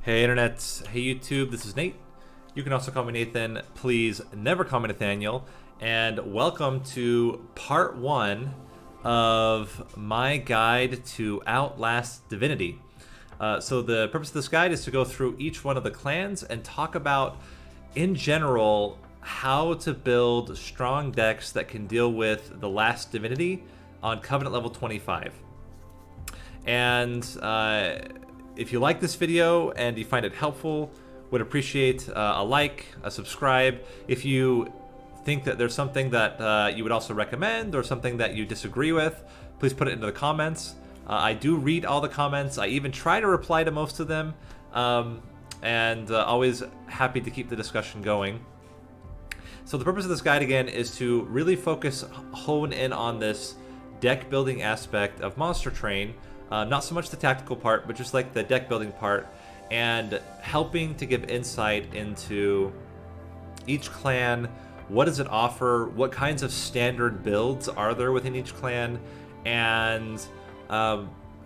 Hey Internet, hey YouTube, this is Nate. You can also call me Nathan. Please never call me Nathaniel. And welcome to part 1 of my guide to Outlast Divinity. So the purpose of this guide is to go through each one of the clans and talk about, in general, how to build strong decks that can deal with the Last Divinity on Covenant level 25. And if you like this video and you find it helpful, would appreciate a like, a subscribe. If you think that there's something that you would also recommend or something that you disagree with, please put it into the comments. I do read all the comments. I even try to reply to most of them, and always happy to keep the discussion going. So the purpose of this guide, again, is to really hone in on this deck building aspect of Monster Train. Not so much the tactical part, but just like the deck building part, and helping to give insight into each clan. What does it offer? What kinds of standard builds are there within each clan? And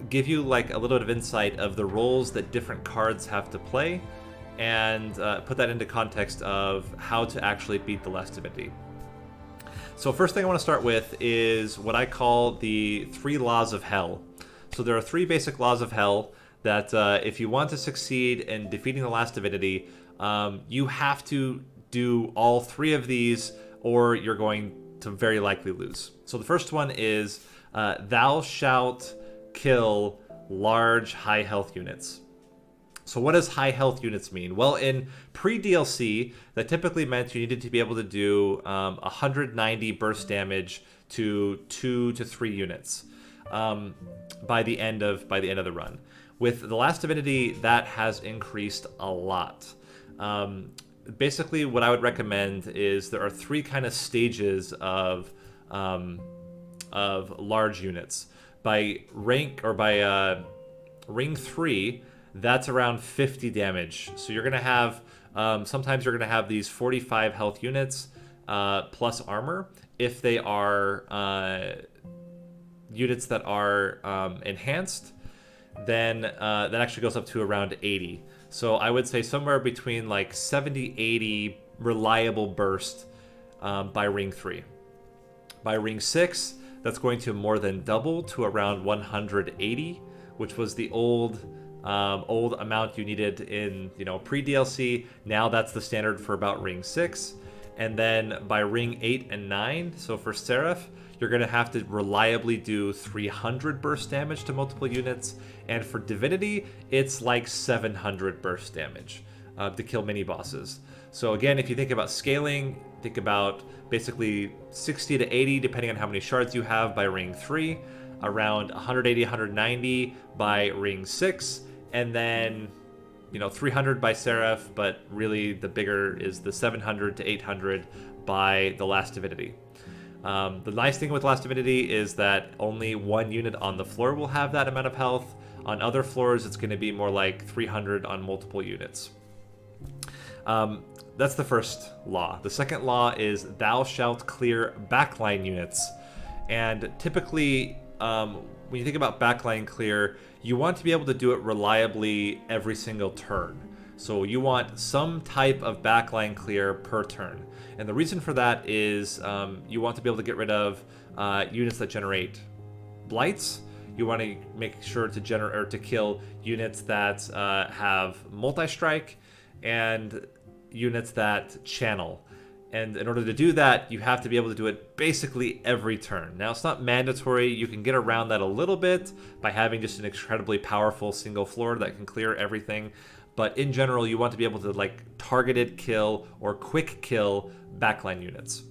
give you like a little bit of insight of the roles that different cards have to play, and put that into context of how to actually beat the Last Divinity. So first thing I want to start with is what I call the 3 laws of hell. So there are 3 basic laws of hell that if you want to succeed in defeating the Last Divinity, you have to do all 3 of these, or you're going to very likely lose. So the first one is thou shalt kill large high health units. So what does high health units mean? Well, in pre-DLC, that typically meant you needed to be able to do 190 burst damage to 2 to 3 units. By the end of the run. With the Last Divinity, that has increased a lot. Basically, what I would recommend is there are 3 kind of stages of large units. By rank, or by ring 3, that's around 50 damage. So you're gonna have sometimes you're gonna have these 45 health units plus armor if they are units that are enhanced. Then that actually goes up to around 80. So I would say somewhere between like 70, 80 reliable burst by ring 3. By ring 6, that's going to more than double to around 180, which was the old amount you needed in pre-DLC. Now that's the standard for about ring 6. And then by ring 8 and 9, so for Seraph, you're going to have to reliably do 300 burst damage to multiple units. And for Divinity, it's like 700 burst damage to kill mini bosses. So again, if you think about scaling, think about basically 60 to 80, depending on how many shards you have by ring 3, around 180, 190 by ring 6, and then 300 by Seraph, but really the bigger is the 700 to 800 by the Last Divinity. The nice thing with Last Divinity is that only 1 unit on the floor will have that amount of health. On other floors, it's going to be more like 300 on multiple units. That's the first law. The second law is thou shalt clear backline units. And typically, when you think about backline clear, you want to be able to do it reliably every single turn. So you want some type of backline clear per turn. And the reason for that is you want to be able to get rid of units that generate blights. You want to make sure to kill units that have multi-strike and units that channel. And in order to do that, you have to be able to do it basically every turn. Now, it's not mandatory. You can get around that a little bit by having just an incredibly powerful single floor that can clear everything. But in general, you want to be able to like targeted kill or quick kill backline units.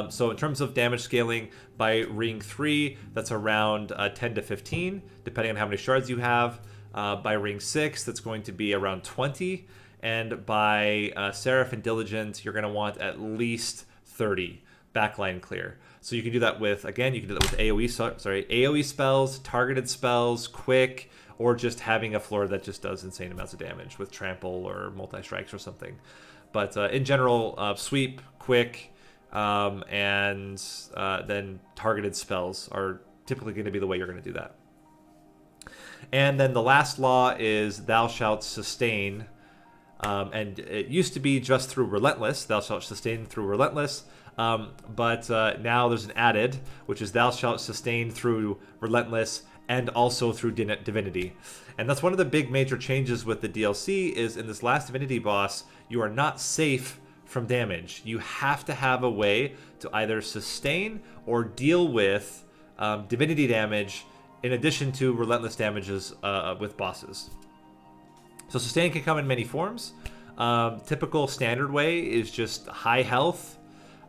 So in terms of damage scaling, by ring 3, that's around 10 to 15, depending on how many shards you have. By ring 6, that's going to be around 20. And by Seraph and Diligent, you're going to want at least 30 backline clear. So you can do that with, again, you can do that with AoE spells, targeted spells, quick, or just having a floor that just does insane amounts of damage with trample or multi-strikes or something. But in general, sweep, quick, and then targeted spells are typically going to be the way you're going to do that. And then the last law is thou shalt sustain. And it used to be just through Relentless. Thou shalt sustain through Relentless. But now there's an added, which is thou shalt sustain through Relentless and also through Divinity. And that's one of the big major changes with the DLC is in this Last Divinity boss, you are not safe from damage. You have to have a way to either sustain or deal with Divinity damage in addition to Relentless damages with bosses. So sustain can come in many forms. Typical standard way is just high health.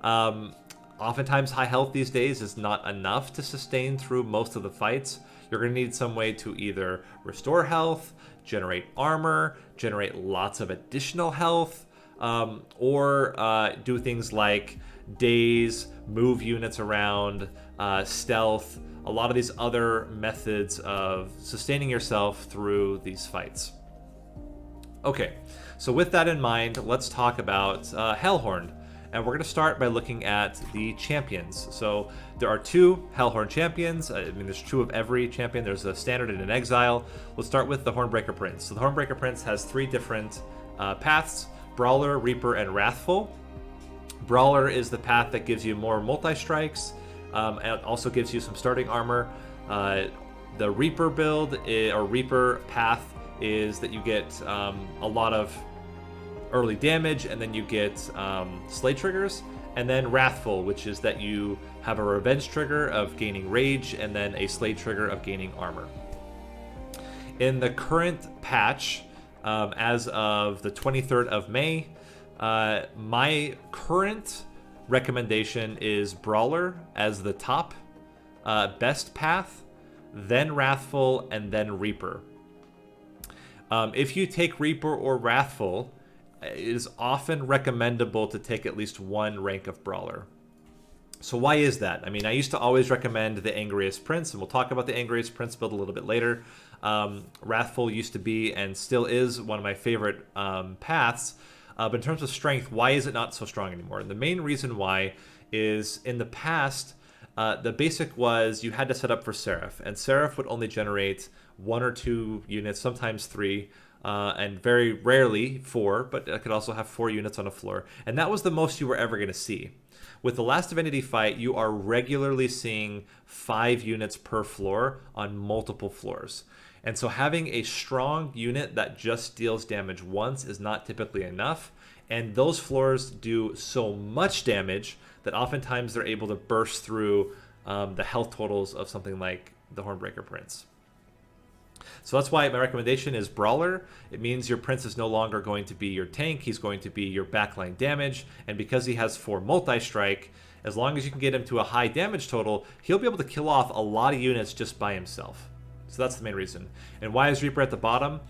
Oftentimes high health these days is not enough to sustain through most of the fights. You're going to need some way to either restore health, generate armor, generate lots of additional health, or do things like daze, move units around, stealth, a lot of these other methods of sustaining yourself through these fights. Okay, so with that in mind, let's talk about Hellhorned. And we're going to start by looking at the champions. So there are 2 Hellhorned champions. I mean, there's 2 of every champion. There's a standard and an exile. Let's start with the Hornbreaker Prince. So the Hornbreaker Prince has 3 different paths: Brawler, Reaper, and Wrathful. Brawler is the path that gives you more multi-strikes, and it also gives you some starting armor. The Reaper build, or Reaper path, is that you get a lot of early damage, and then you get slay triggers, and then Wrathful, which is that you have a revenge trigger of gaining rage, and then a slay trigger of gaining armor. In the current patch, as of the 23rd of May, my current recommendation is Brawler as the top best path, then Wrathful, and then Reaper. If you take Reaper or Wrathful, it is often recommendable to take at least 1 rank of Brawler. So why is that? I mean, I used to always recommend the Angriest Prince, and we'll talk about the Angriest Prince build a little bit later. Wrathful used to be and still is one of my favorite paths. But in terms of strength, why is it not so strong anymore? And the main reason why is in the past, the basic was you had to set up for Seraph, and Seraph would only generate 1 or 2 units, sometimes 3, and very rarely 4, but it could also have 4 units on a floor. And that was the most you were ever going to see. With the Last Divinity fight, you are regularly seeing 5 units per floor on multiple floors. And so having a strong unit that just deals damage once is not typically enough. And those floors do so much damage that oftentimes they're able to burst through the health totals of something like the Hornbreaker Prince. So that's why my recommendation is Brawler. It means your Prince is no longer going to be your tank. He's going to be your backline damage. And because he has 4 multi-strike, as long as you can get him to a high damage total, he'll be able to kill off a lot of units just by himself. So that's the main reason. And why is Reaper at the bottom?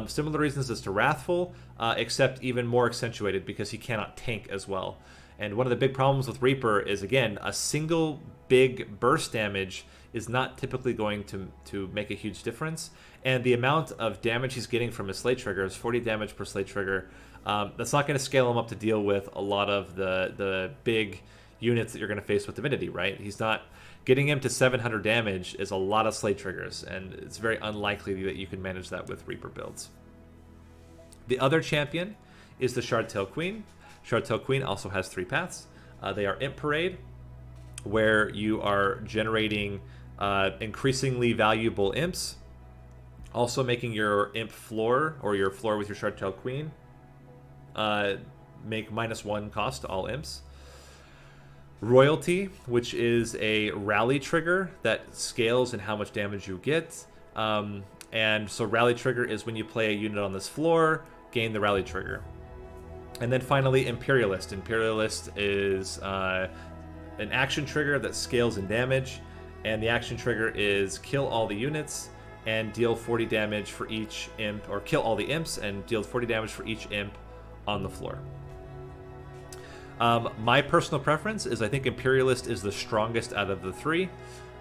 Similar reasons as to Wrathful, except even more accentuated because he cannot tank as well. And one of the big problems with Reaper is, again, a single big burst damage is not typically going to make a huge difference. And the amount of damage he's getting from his slay triggers, 40 damage per slay trigger, that's not going to scale him up to deal with a lot of the big units that you're going to face with Divinity, right? He's not... Getting him to 700 damage is a lot of slay triggers, and it's very unlikely that you can manage that with Reaper builds. The other champion is the Shardtail Queen. Shardtail Queen also has 3 paths. They are Imp Parade, where you are generating increasingly valuable imps, also making your imp floor, or your floor with your Shardtail Queen, make -1 cost to all imps. Royalty, which is a rally trigger that scales in how much damage you get. And so rally trigger is when you play a unit on this floor, gain the rally trigger. And then finally, Imperialist. Imperialist is an action trigger that scales in damage. And the action trigger is kill all the units and deal 40 damage for each imp, or kill all the imps and deal 40 damage for each imp on the floor. My personal preference is I think Imperialist is the strongest out of the 3,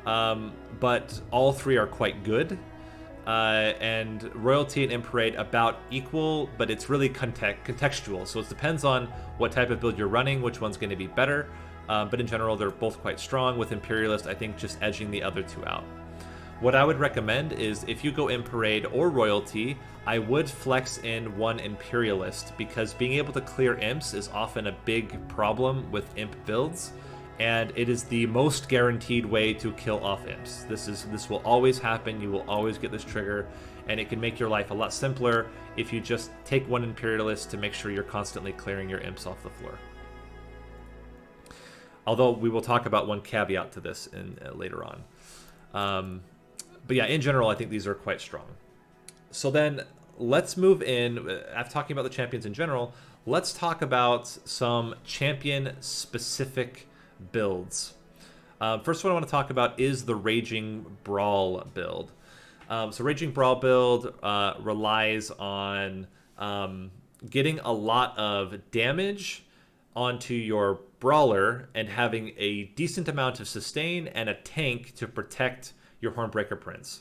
but all 3 are quite good. And Royalty and Imp Parade about equal, but it's really contextual. So it depends on what type of build you're running, which one's going to be better. But in general, they're both quite strong, with Imperialist, I think, just edging the other 2 out. What I would recommend is if you go in Parade or Royalty, I would flex in one Imperialist, because being able to clear imps is often a big problem with imp builds, and it is the most guaranteed way to kill off imps. This will always happen. You will always get this trigger, and it can make your life a lot simpler if you just take one Imperialist to make sure you're constantly clearing your imps off the floor. Although we will talk about one caveat to this later on. But yeah, in general, I think these are quite strong. So then let's move in. After talking about the champions in general, let's talk about some champion-specific builds. First one I want to talk about is the Raging Brawl build. So Raging Brawl build relies on getting a lot of damage onto your brawler and having a decent amount of sustain and a tank to protect your Hornbreaker Prince.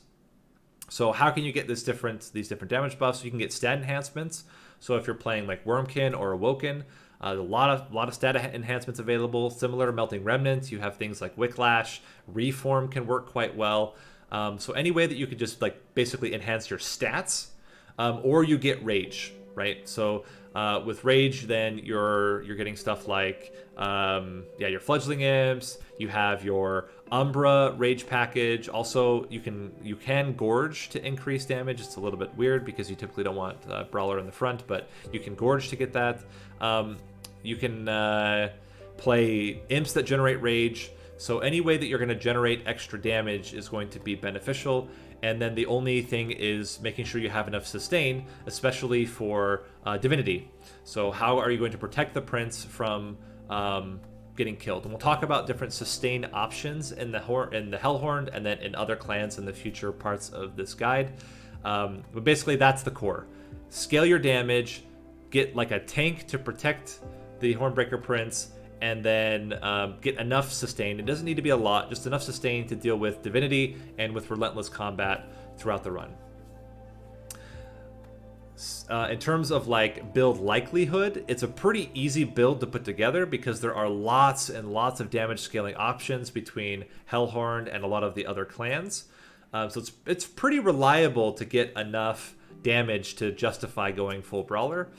So how can you get these different damage buffs? You can get stat enhancements. So if you're playing like Wormkin or Awoken, a lot of stat enhancements available. Similar to Melting Remnants, you have things like Wicklash, Reform can work quite well. So any way that you could just like basically enhance your stats, or you get Rage, right? So with Rage, then you're getting stuff like your Fledgling Imps. You have your Umbra Rage package. Also, you can Gorge to increase damage. It's a little bit weird because you typically don't want Brawler in the front, but you can Gorge to get that. You can play Imps that generate Rage. So any way that you're going to generate extra damage is going to be beneficial. And then the only thing is making sure you have enough sustain, especially for Divinity. So how are you going to protect the Prince from getting killed? And we'll talk about different sustain options in the Hellhorned and then in other clans in the future parts of this guide. But basically that's the core. Scale your damage, get like a tank to protect the Hornbreaker Prince, and then get enough sustain. It doesn't need to be a lot, just enough sustain to deal with Divinity and with relentless combat throughout the run. In terms of like build likelihood, it's a pretty easy build to put together because there are lots and lots of damage scaling options between Hellhorned and a lot of the other clans. So it's pretty reliable to get enough damage to justify going full Brawler.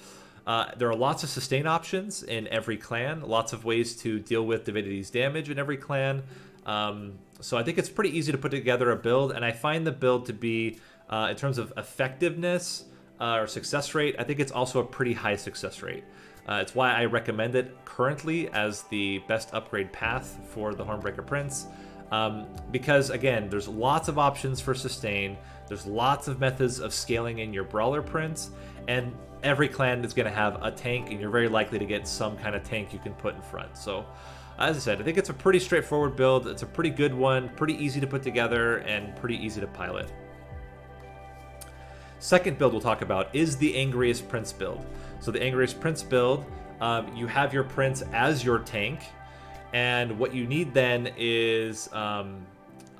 There are lots of sustain options in every clan, lots of ways to deal with Divinity's damage in every clan. So I think it's pretty easy to put together a build, and I find the build to be, in terms of effectiveness or success rate, I think it's also a pretty high success rate. It's why I recommend it currently as the best upgrade path for the Hornbreaker Prince. Because again, there's lots of options for sustain, there's lots of methods of scaling in your Brawler Prince, and every clan is going to have a tank, and you're very likely to get some kind of tank you can put in front. So, as I said, I think it's a pretty straightforward build. It's a pretty good one, pretty easy to put together, and pretty easy to pilot. Second build we'll talk about is the Angriest Prince build. So the Angriest Prince build, you have your Prince as your tank, and what you need then is a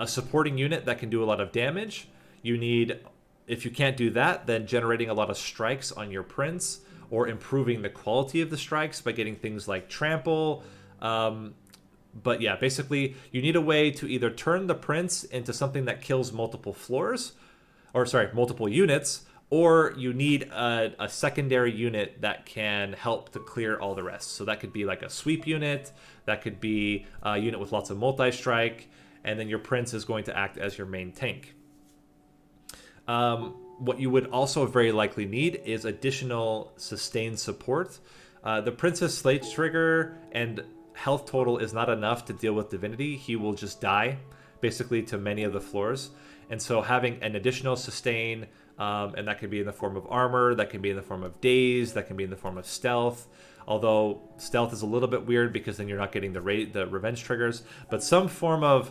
supporting unit that can do a lot of damage. You need, if you can't do that, then generating a lot of strikes on your Prince, or improving the quality of the strikes by getting things like Trample. But yeah, basically, you need a way to either turn the Prince into something that kills multiple floors, multiple units, or you need a secondary unit that can help to clear all the rest. So that could be like a sweep unit, that could be a unit with lots of multi-strike, and then your Prince is going to act as your main tank. What you would also very likely need is additional sustained support. The Prince's Slate Trigger and health total is not enough to deal with Divinity. He will just die, basically, to many of the floors. And so having an additional sustain, and that can be in the form of armor, that can be in the form of daze, that can be in the form of stealth. Although stealth is a little bit weird because then you're not getting the revenge triggers. But some form of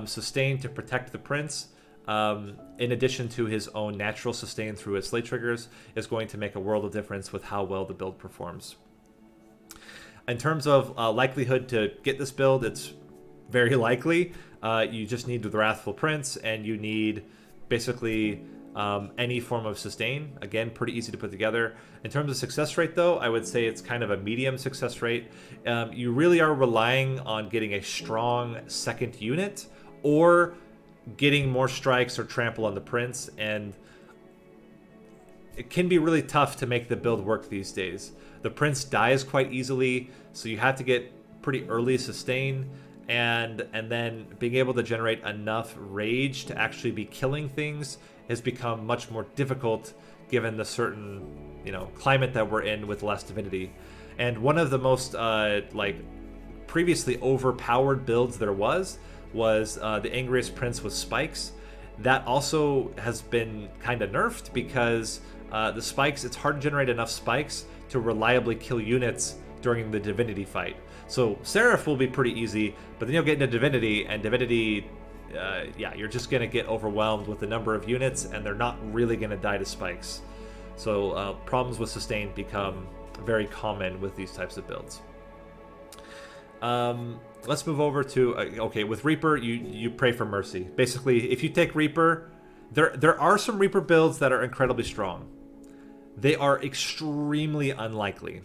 sustain to protect the Prince, in addition to his own natural sustain through his slate triggers, is going to make a world of difference with how well the build performs. In terms of likelihood to get this build, it's very likely. You just need the Wrathful Prince, and you need basically any form of sustain. Again, pretty easy to put together. In terms of success rate, though, I would say it's kind of a medium success rate. You really are relying on getting a strong second unit, or getting more strikes or trample on the prince, and it can be really tough to make the build work these days. The prince dies quite easily, so you have to get pretty early sustain, and then being able to generate enough rage to actually be killing things has become much more difficult given the certain, climate that we're in with Last Divinity. And one of the most previously overpowered builds there was the Angriest Prince with spikes. That also has been kind of nerfed because the spikes, it's hard to generate enough spikes to reliably kill units during the Divinity fight. So Seraph will be pretty easy, but then you'll get into Divinity, and Divinity, you're just going to get overwhelmed with the number of units, and they're not really going to die to spikes. So problems with sustain become very common with these types of builds. Let's move over to, okay, with Reaper, you pray for mercy. Basically, if you take Reaper, there are some Reaper builds that are incredibly strong. They are extremely unlikely.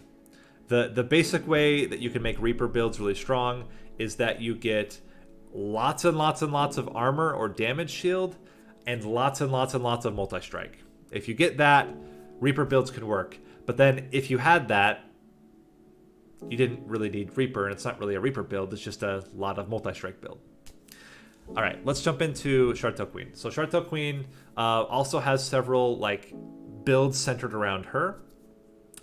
The basic way that you can make Reaper builds really strong is that you get lots and lots and lots of armor or damage shield and lots and lots and lots of multi-strike. If you get that, Reaper builds can work. But then if you had that, you didn't really need Reaper, and it's not really a Reaper build, it's just a lot of multi-strike build. All right, let's jump into Shardtail Queen. So Shardtail Queen also has several builds centered around her.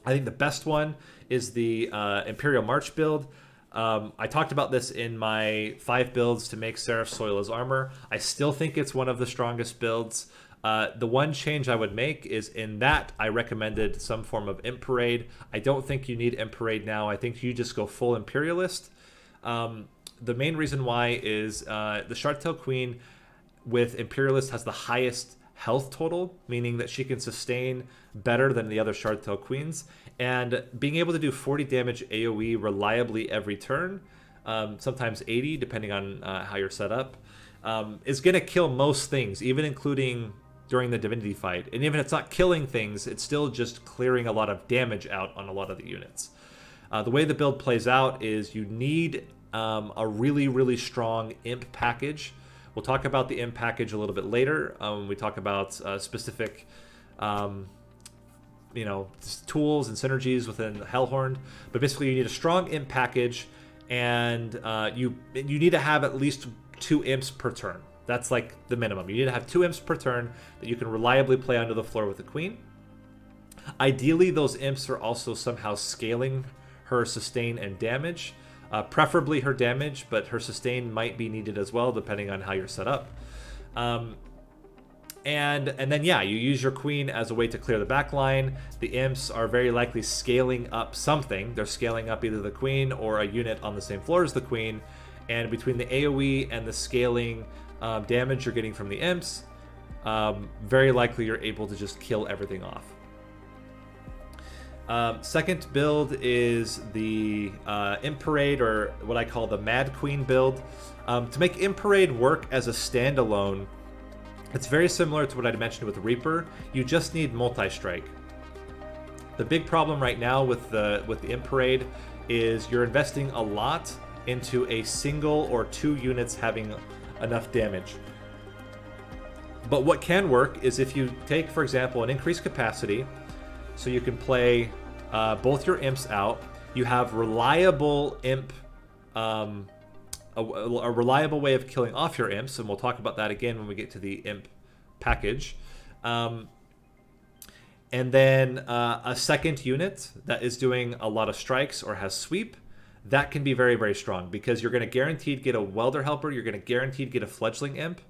I think the best one is the Imperial March build. I talked about this in my 5 builds to make Seraph Soil as armor. I still think it's one of the strongest builds. The one change I would make is in that I recommended some form of Imp Parade. I don't think you need Imp Parade now. I think you just go full Imperialist. The main reason why is the Shardtail Queen with Imperialist has the highest health total, meaning that she can sustain better than the other Shardtail Queens. And being able to do 40 damage AoE reliably every turn, sometimes 80 depending on how you're set up, is going to kill most things, even including during the Divinity fight. And even if it's not killing things, it's still just clearing a lot of damage out on a lot of the units. The way the build plays out is you need a really, really strong Imp package. We'll talk about the Imp package a little bit later when we talk about specific tools and synergies within Hellhorned. But basically you need a strong Imp package, and you need to have at least 2 Imps per turn. That's the minimum. You need to have 2 Imps per turn that you can reliably play onto the floor with the Queen. Ideally, those Imps are also somehow scaling her sustain and damage. Preferably her damage, but her sustain might be needed as well, depending on how you're set up. And then you use your Queen as a way to clear the back line. The Imps are very likely scaling up something. They're scaling up either the Queen or a unit on the same floor as the Queen. And between the AoE and the scaling damage you're getting from the Imps, very likely you're able to just kill everything off. Second build is the Imp Parade, or what I call the Mad Queen build. To make Imp Parade work as a standalone, it's very similar to what I mentioned with Reaper. You just need multi-strike. The big problem right now with the Imp Parade is you're investing a lot into a single or 2 units having enough damage. But what can work is if you take, for example, an increased capacity, so you can play both your Imps out. You have reliable Imp, a reliable way of killing off your Imps, and we'll talk about that again when we get to the Imp package. And then a second unit that is doing a lot of strikes or has sweep. That can be very, very strong because you're going to guaranteed get a Welder Helper. You're going to guaranteed get a Fledgling Imp.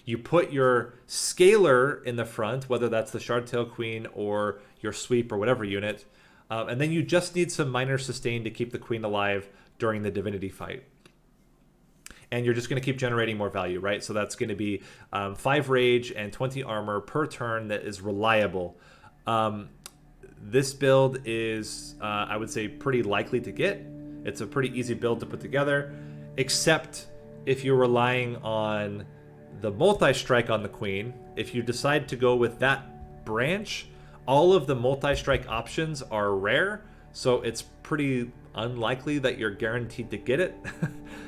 You put your Scaler in the front, whether that's the Shardtail Queen or your Sweep or whatever unit. And then you just need some minor sustain to keep the Queen alive during the Divinity fight. And you're just going to keep generating more value, right? So that's going to be 5 Rage and 20 Armor per turn that is reliable. This build is, I would say, pretty likely to get. It's a pretty easy build to put together, except if you're relying on the multi-strike on the Queen. If you decide to go with that branch, all of the multi-strike options are rare, so it's pretty unlikely that you're guaranteed to get it.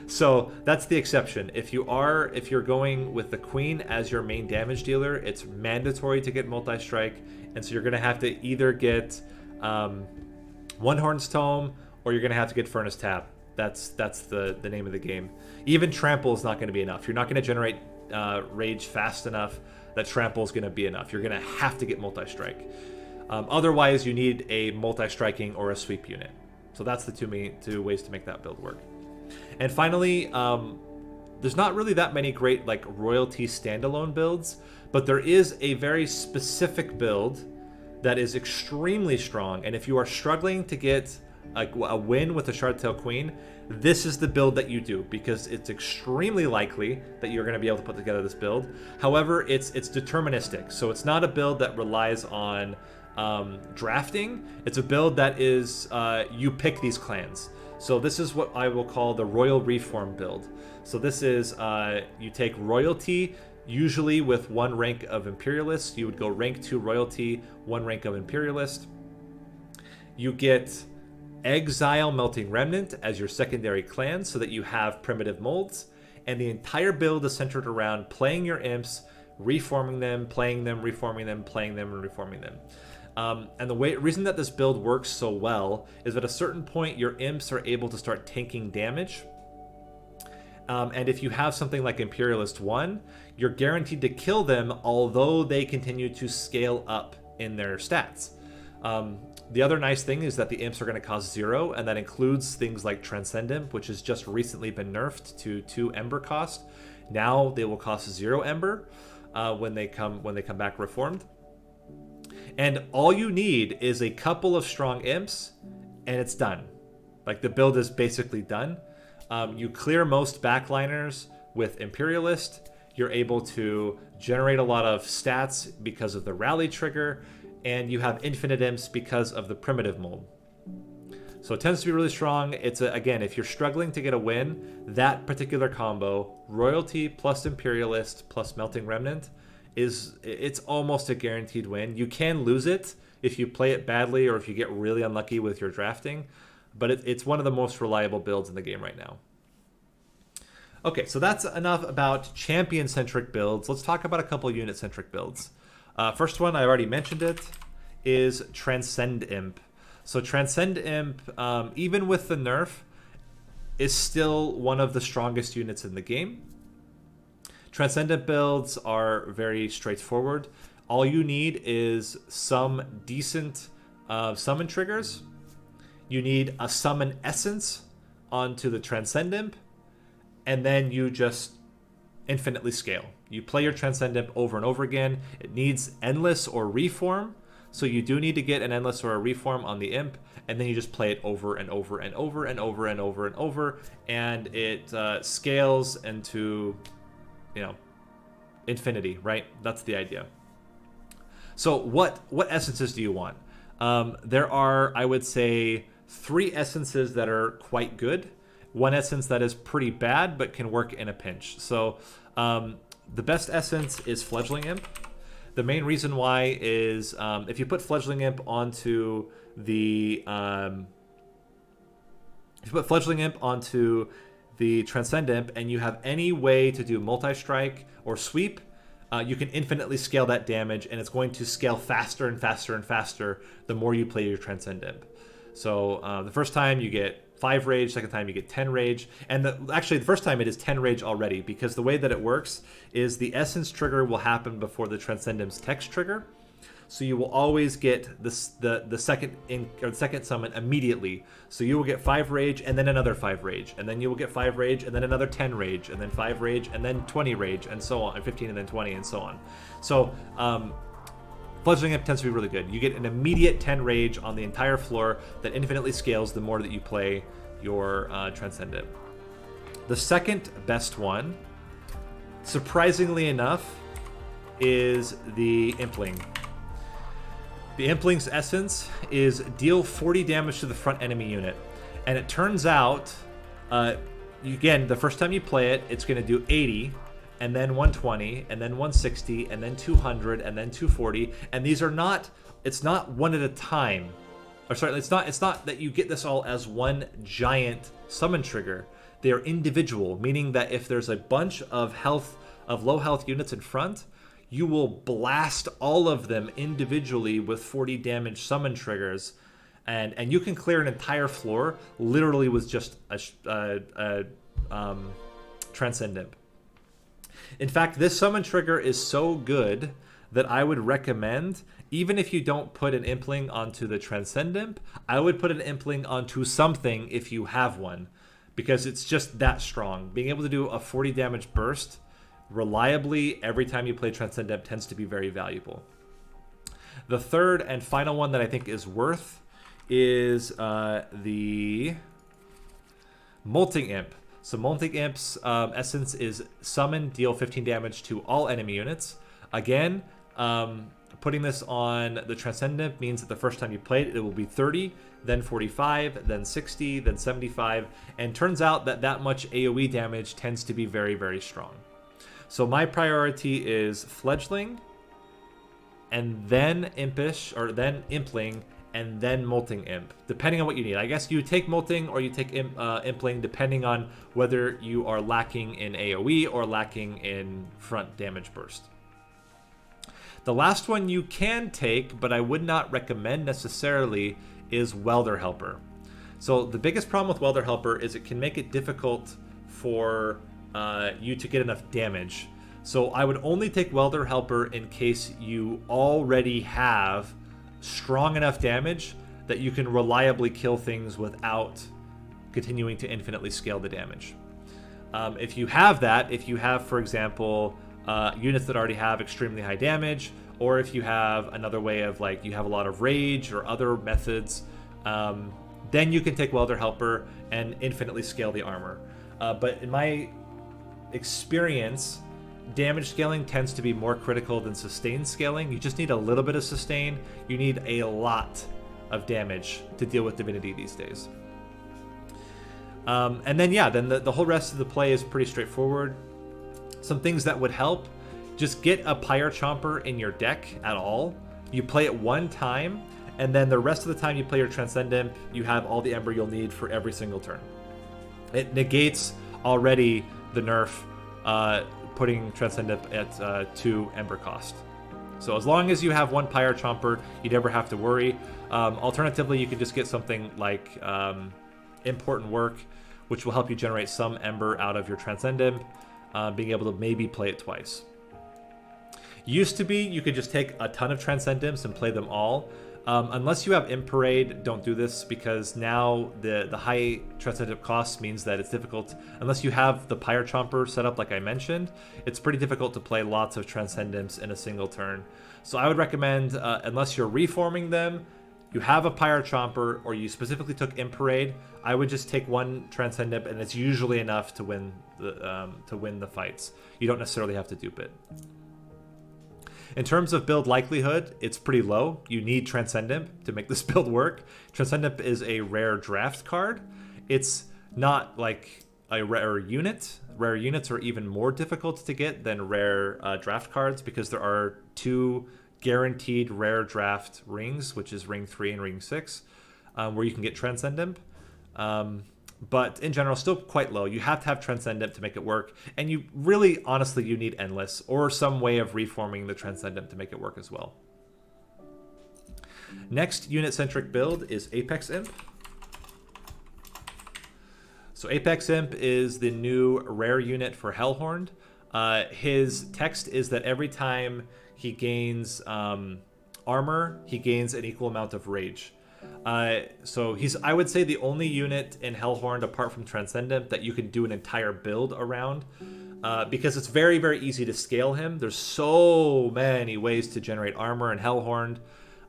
So that's the exception. If you're going with the queen as your main damage dealer, it's mandatory to get multi-strike, and so you're gonna have to either get One Horn's Tome, or you're gonna have to get Furnace Tap. That's the name of the game. Even Trample is not gonna be enough. You're not gonna generate rage fast enough that Trample is gonna be enough. You're gonna have to get multi-strike. Otherwise, you need a multi-striking or a sweep unit. So that's the two ways to make that build work. And finally, there's not really that many great like royalty standalone builds, but there is a very specific build that is extremely strong. And if you are struggling to get a win with the Shardtail Queen, this is the build that you do, because it's extremely likely that you're going to be able to put together this build. However, it's deterministic, so it's not a build that relies on drafting. It's a build that is you pick these clans. So this is what I will call the Royal Reform build. So this is you take royalty, usually with 1 rank of Imperialist. You would go rank 2 royalty, 1 rank of Imperialist. You get Exile Melting Remnant as your secondary clan so that you have primitive molds. And the entire build is centered around playing your imps, reforming them, playing them, reforming them, playing them, and reforming them. And the reason that this build works so well is at a certain point your imps are able to start tanking damage. And if you have something like Imperialist 1, you're guaranteed to kill them, although they continue to scale up in their stats. The other nice thing is that the imps are going to cost 0, and that includes things like Transcend Imp, which has just recently been nerfed to 2 Ember cost. Now they will cost 0 Ember when they come back reformed. And all you need is a couple of strong imps, and it's done. Like, the build is basically done. You clear most backliners with Imperialist. You're able to generate a lot of stats because of the rally trigger, and you have infinite imps because of the primitive mold. So it tends to be really strong. It's again, if you're struggling to get a win, that particular combo, royalty plus Imperialist plus Melting Remnant, it's almost a guaranteed win. You can lose it if you play it badly or if you get really unlucky with your drafting, but it's one of the most reliable builds in the game right now. Okay, so that's enough about champion-centric builds. Let's talk about a couple unit-centric builds. First one, I already mentioned it, is Transcend Imp. So Transcend Imp, even with the nerf, is still one of the strongest units in the game. Transcendent builds are very straightforward. All you need is some decent summon triggers. You need a Summon Essence onto the Transcend Imp, and then you just infinitely scale. You play your Transcend Imp over and over again. It needs Endless or Reform, so you do need to get an Endless or a Reform on the Imp, and then you just play it over and over and over and over and over and over, and it scales into, infinity, right? That's the idea. So what essences do you want? There are, I would say, 3 essences that are quite good. 1 essence that is pretty bad but can work in a pinch. So the best essence is Fledgling Imp. The main reason why is if you put Fledgling Imp onto the Transcend Imp and you have any way to do multi-strike or sweep, you can infinitely scale that damage, and it's going to scale faster and faster and faster the more you play your Transcend Imp. So the first time you get 5 rage, second time you get 10 rage, and actually the first time it is 10 rage already, because the way that it works is the essence trigger will happen before the Transcend Imp's text trigger. So you will always get the second summon immediately. So you will get 5 rage and then another 5 rage, and then you will get 5 rage and then another 10 rage, and then 5 rage and then 20 rage, and so on, and 15 and then 20 and so on. So Fledgling Imp tends to be really good. You get an immediate 10 rage on the entire floor that infinitely scales the more that you play your Transcend Imp. The second best one, surprisingly enough, is the Impling. The Impling's essence is deal 40 damage to the front enemy unit. And it turns out, again, the first time you play it, it's going to do 80, and then 120, and then 160, and then 200, and then 240. And these are not, it's not one at a time. Or sorry, it's not that you get this all as one giant summon trigger. they're individual, meaning that if there's a bunch of low health units in front, you will blast all of them individually with 40 damage summon triggers, and you can clear an entire floor literally with just a Transcend Imp. In fact, this summon trigger is so good that I would recommend, even if you don't put an Impling onto the Transcend Imp, I would put an Impling onto something if you have one, because it's just that strong. Being able to do a 40 damage burst reliably every time you play Transcend Imp tends to be very valuable. The third and final one that I think is worth is the Molting Imp. So Molting Imp's essence is summon, deal 15 damage to all enemy units. Again, putting this on the Transcend Imp means that the first time you play it, it will be 30, then 45, then 60, then 75, and turns out that that much AoE damage tends to be very, very strong. So my priority is Fledgling, and then Impish, or then Impling, and then Molting Imp, depending on what you need. I guess you take Molting or you take Impling, depending on whether you are lacking in AoE or lacking in front damage burst. The last one you can take, but I would not recommend necessarily, is Welder Helper. So the biggest problem with Welder Helper is it can make it difficult for you to get enough damage. So I would only take Welder Helper in case you already have strong enough damage that you can reliably kill things without continuing to infinitely scale the damage. If you have that, if you have, for example, units that already have extremely high damage, or if you have another way of, like, you have a lot of rage or other methods, then you can take Welder Helper and infinitely scale the armor. But in my experience, damage scaling tends to be more critical than sustain scaling. You just need a little bit of sustain. You need a lot of damage to deal with Divinity these days. And then, yeah, then the whole rest of the play is pretty straightforward. Some things that would help: just get a Pyre Chomper in your deck at all. You play it one time, and then the rest of the time you play your Transcend Imp, you have all the Ember you'll need for every single turn. It negates already the nerf putting Transcend Imp at 2 Ember cost. So as long as you have one Pyre Chomper, you never have to worry. Alternatively, you could just get something like Important Work, which will help you generate some Ember out of your Transcend Imp, being able to maybe play it twice. Used to be, you could just take a ton of Transcend Imps and play them all. Unless you have Imp Parade, don't do this, because now the high Transcend Imp cost means that it's difficult. Unless you have the Pyre Chomper set up like I mentioned, it's pretty difficult to play lots of Transcend Imps in a single turn. So I would recommend, unless you're reforming them, you have a Pyre Chomper, or you specifically took Imp Parade, I would just take one Transcend Imp, and it's usually enough to win the fights. You don't necessarily have to dupe it. In terms of build likelihood, it's pretty low. You need Transcend Imp to make this build work. Transcend Imp is a rare draft card. It's not like a rare unit. Rare units are even more difficult to get than rare draft cards, because there are 2 guaranteed rare draft rings, which is ring 3 and ring 6, where you can get Transcend Imp. But in general, still quite low. You have to have Transcend Imp to make it work, and you really, honestly, you need Endless or some way of reforming the Transcend Imp to make it work as well. Next unit-centric build is Apex Imp. So Apex Imp is the new rare unit for Hellhorned. His text is that every time he gains armor, he gains an equal amount of rage. So he's, I would say, the only unit in Hellhorned, apart from Transcend Imp, that you can do an entire build around, because it's very, very easy to scale him. There's so many ways to generate armor in Hellhorned,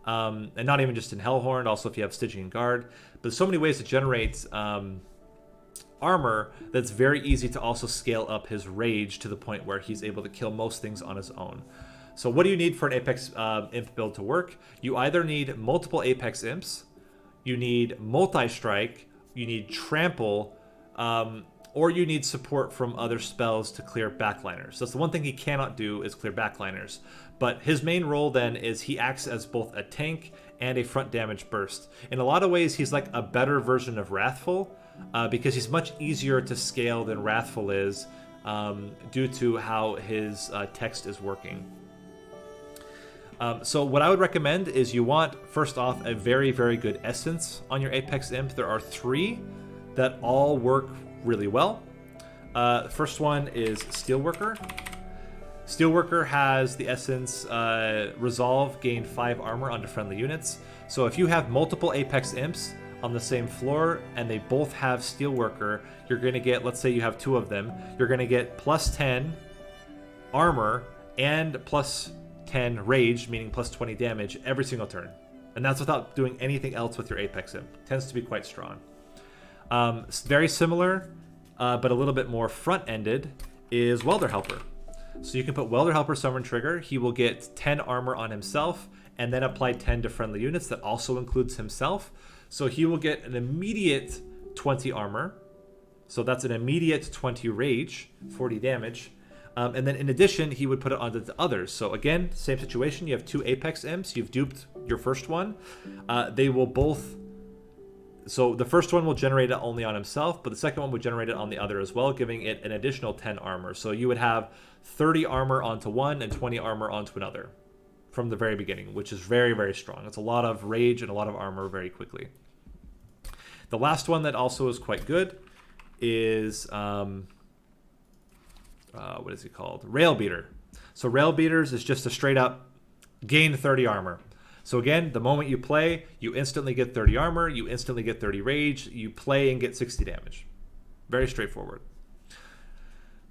and not even just in Hellhorned, also if you have Stygian Guard. But there's so many ways to generate armor that's very easy to also scale up his rage to the point where he's able to kill most things on his own. So what do you need for an Apex Imp build to work? You either need multiple Apex Imps, you need multi-strike, you need trample, or you need support from other spells to clear backliners. That's the one thing he cannot do, is clear backliners. But his main role then is he acts as both a tank and a front damage burst. In a lot of ways, he's like a better version of Wrathful, because he's much easier to scale than Wrathful is, due to how his text is working. So what I would recommend is you want, first off, a very, very good essence on your Apex Imp. There are 3 that all work really well. First one is Steelworker. Steelworker has the essence Resolve, gain 5 armor onto friendly units. So if you have multiple Apex Imps on the same floor and they both have Steelworker, you're going to get, let's say you have 2 of them, you're going to get plus 10 armor and plus 10 rage, meaning plus 20 damage every single turn. And that's without doing anything else with your Apex Imp. Tends to be quite strong. Very similar, but a little bit more front-ended, is Welder Helper. So you can put Welder Helper Summon Trigger. He will get 10 armor on himself and then apply 10 to friendly units. That also includes himself. So he will get an immediate 20 armor. So that's an immediate 20 rage, 40 damage. And then in addition, he would put it onto the others. So again, same situation. You have 2 Apex Imps. You've duped your first one. They will both... So the first one will generate it only on himself, but the second one would generate it on the other as well, giving it an additional 10 armor. So you would have 30 armor onto one and 20 armor onto another from the very beginning, which is very, very strong. It's a lot of rage and a lot of armor very quickly. The last one that also is quite good is... what is it called? Rail Beater. So Rail Beaters is just a straight up gain 30 armor. So again, the moment you play, you instantly get 30 armor, you instantly get 30 rage, you play and get 60 damage. Very straightforward.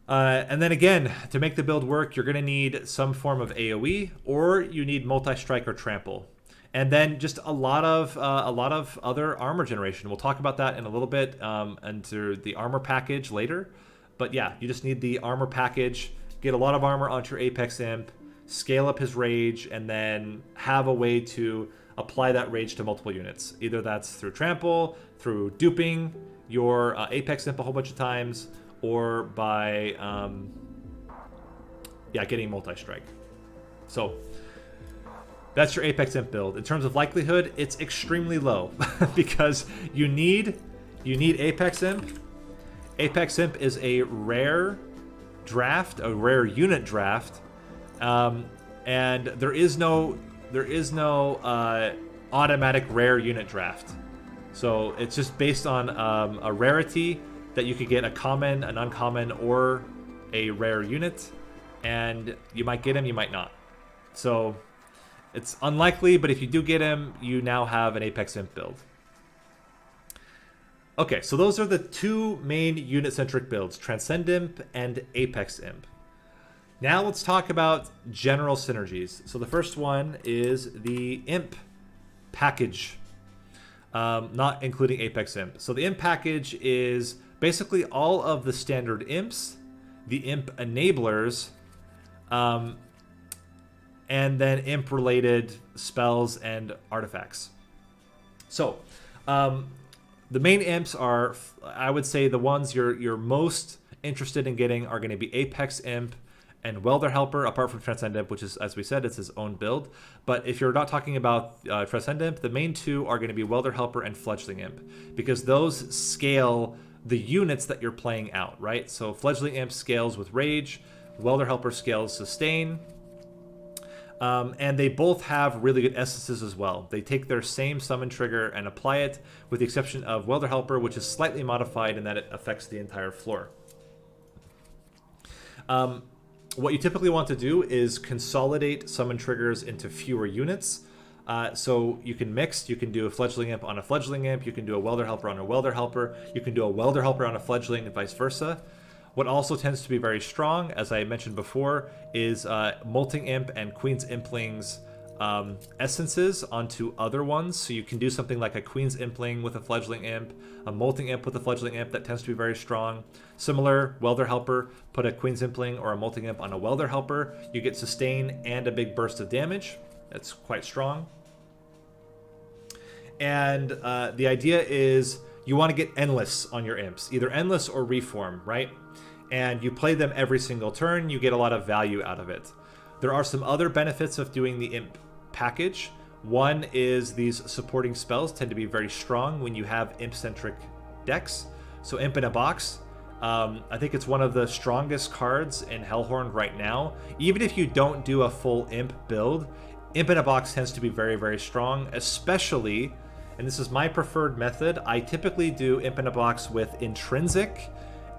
And then again, to make the build work, you're going to need some form of AoE, or you need multi-strike or trample. And then just a lot of other armor generation. We'll talk about that in a little bit under the armor package later. But yeah, you just need the armor package, get a lot of armor onto your Apex Imp, scale up his rage, and then have a way to apply that rage to multiple units. Either that's through trample, through duping your Apex Imp a whole bunch of times, or by getting multi-strike. So that's your Apex Imp build. In terms of likelihood, it's extremely low because you need Apex Imp. Apex Imp is a rare draft, a rare unit draft, and there is no automatic rare unit draft. So it's just based on a rarity that you could get a common, an uncommon, or a rare unit, and you might get him, you might not. So it's unlikely, but if you do get him, you now have an Apex Imp build. Okay, so those are the 2 main unit-centric builds, Transcend Imp and Apex Imp. Now let's talk about general synergies. So the first one is the Imp package, not including Apex Imp. So the Imp package is basically all of the standard Imps, the Imp enablers, and then Imp-related spells and artifacts. So, the main Imps are, I would say, the ones you're most interested in getting are going to be Apex Imp and Welder Helper, apart from Transcend Imp, which is, as we said, it's his own build. But if you're not talking about Transcend Imp, the main 2 are going to be Welder Helper and Fledgling Imp, because those scale the units that you're playing out, right? So Fledgling Imp scales with Rage, Welder Helper scales Sustain, and they both have really good essences as well. They take their same summon trigger and apply it, with the exception of Welder Helper, which is slightly modified in that it affects the entire floor. What you typically want to do is consolidate summon triggers into fewer units. So you can mix, you can do a Fledgling Imp on a Fledgling Imp, you can do a Welder Helper on a Welder Helper, you can do a Welder Helper on a Fledgling, and vice versa. What also tends to be very strong, as I mentioned before, is Molting Imp and Queen's Impling's essences onto other ones. So you can do something like a Queen's Impling with a Fledgling Imp, a Molting Imp with a Fledgling Imp that tends to be very strong. Similar, Welder Helper, put a Queen's Impling or a Molting Imp on a Welder Helper. You get Sustain and a big burst of damage. That's quite strong. And the idea is you want to get endless on your imps, either endless or reform, right? And you play them every single turn, you get a lot of value out of it. There are some other benefits of doing the imp package. One is these supporting spells tend to be very strong when you have imp-centric decks. So Imp in a Box, I think it's one of the strongest cards in Hellhorned right now. Even if you don't do a full imp build, Imp in a Box tends to be very, very strong, especially, and this is my preferred method, I typically do Imp in a Box with Intrinsic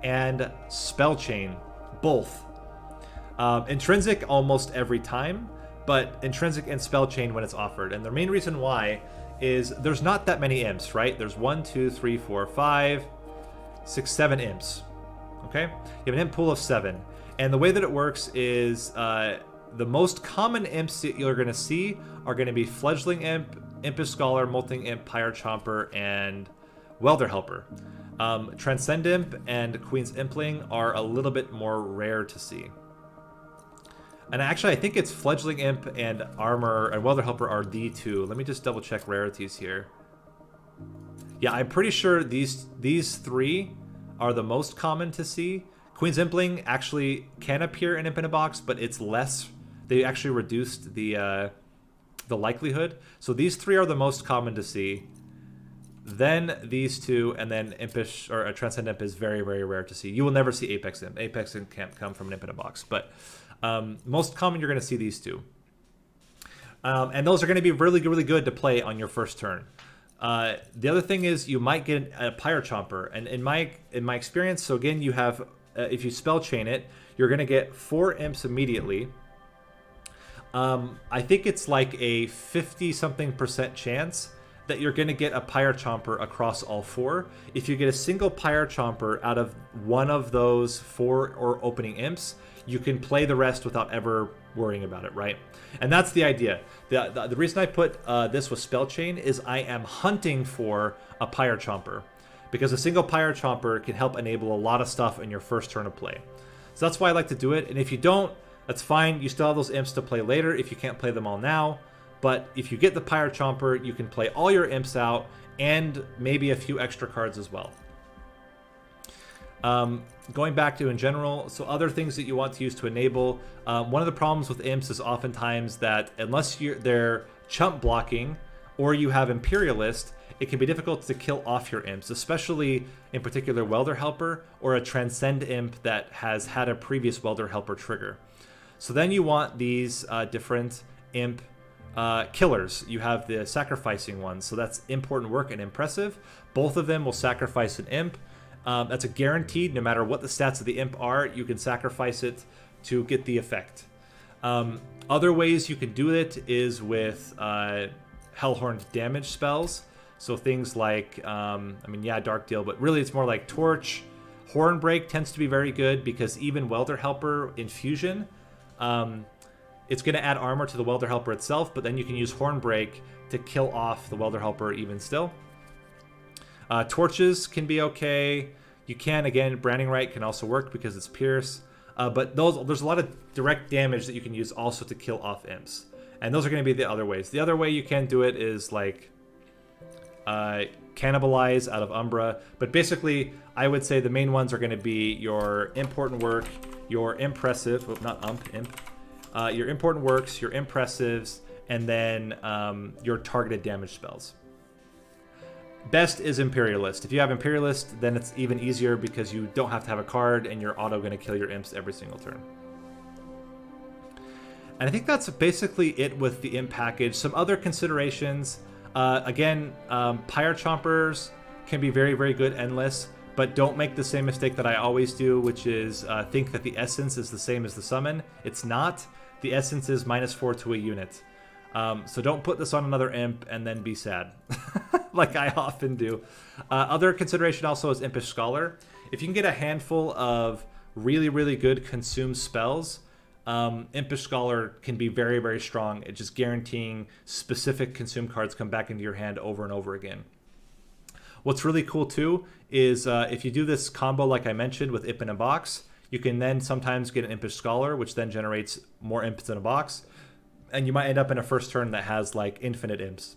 and Spell Chain, both. Intrinsic almost every time, but Intrinsic and Spell Chain when it's offered. And the main reason why is there's not that many imps, right? There's 1, 2, 3, 4, 5, 6, 7 imps. Okay? You have an imp pool of 7. And the way that it works is the most common imps that you're going to see are going to be Fledgling Imp, Impish Scholar, Molting Imp, Pyre Chomper, and Welder Helper. Transcend Imp and Queen's Impling are a little bit more rare to see. And actually, I think it's Fledgling Imp and Armor and Welder Helper are the two. Let me just double check rarities here. Yeah, I'm pretty sure these three are the most common to see. Queen's Impling actually can appear in Imp in a Box, but it's less. They actually reduced the likelihood. So these three are the most common to see. Then these two, and then Impish or a Transcend Imp is very, very rare to see. You will never see Apex Imp. Apex Imp can't come from an Imp in a Box, but most common you're going to see these two. And those are going to be really, really good to play on your first turn. The other thing is you might get a Pyre Chomper, and in my experience, so again, you have if you spell chain it, you're going to get 4 imps immediately. I think it's like a 50-something% chance that you're going to get a Pyre Chomper across all 4. If you get a single Pyre Chomper out of one of those 4 or opening imps, you can play the rest without ever worrying about it, right? And that's the idea. The reason I put this with Spell Chain is I am hunting for a Pyre Chomper, because a single Pyre Chomper can help enable a lot of stuff in your first turn of play. So that's why I like to do it. And if you don't, that's fine. You still have those imps to play later if you can't play them all now. But if you get the Pyre Chomper, you can play all your imps out and maybe a few extra cards as well. Going back to in general, so other things that you want to use to enable, one of the problems with imps is oftentimes that unless they're chump blocking or you have Imperialist, it can be difficult to kill off your imps, especially in particular Welder Helper or a Transcend Imp that has had a previous Welder Helper trigger. So then you want these different imp killers. You have the sacrificing ones, so that's Important Work and Impressive. Both of them will sacrifice an imp. That's a guaranteed, no matter what the stats of the imp are, you can sacrifice it to get the effect. Other ways you can do it is with Hellhorned damage spells. So things like, Dark Deal, but really it's more like Torch. Hornbreak tends to be very good because even Welder Helper Infusion, it's going to add armor to the Welder Helper itself, but then you can use Hornbreak to kill off the Welder Helper even still. Torches can be okay. You can, again, Branding Right can also work because it's Pierce. But there's a lot of direct damage that you can use also to kill off imps. And those are going to be the other ways. The other way you can do it is like Cannibalize out of Umbra. But basically, I would say the main ones are going to be your Important Work, your Impressive, imp. Your Important Works, your Impressives, and then your targeted damage spells. Best is Imperialist. If you have Imperialist, then it's even easier because you don't have to have a card and you're auto going to kill your imps every single turn. And I think that's basically it with the imp package. Some other considerations. Pyre Chompers can be very, very good endless, but don't make the same mistake that I always do, which is think that the essence is the same as the summon. It's not. The essence is -4 to a unit. So don't put this on another imp and then be sad, like I often do. Other consideration also is Impish Scholar. If you can get a handful of really, really good consume spells, Impish Scholar can be very, very strong at just guaranteeing specific consume cards come back into your hand over and over again. What's really cool too is if you do this combo like I mentioned with Imp in a Box, you can then sometimes get an Impish Scholar, which then generates more imps in a box. And you might end up in a first turn that has like infinite imps.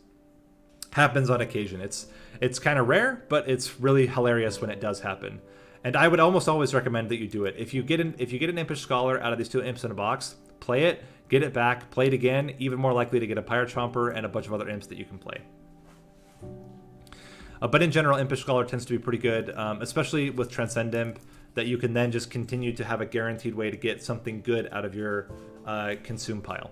happens on occasion. It's kind of rare, but it's really hilarious when it does happen. And I would almost always recommend that you do it. If you get an Impish Scholar out of these 2 imps in a box, play it, get it back, play it again, even more likely to get a Pirate Chomper and a bunch of other imps that you can play. But in general, Impish Scholar tends to be pretty good, especially with Transcend Imp, that you can then just continue to have a guaranteed way to get something good out of your consume pile.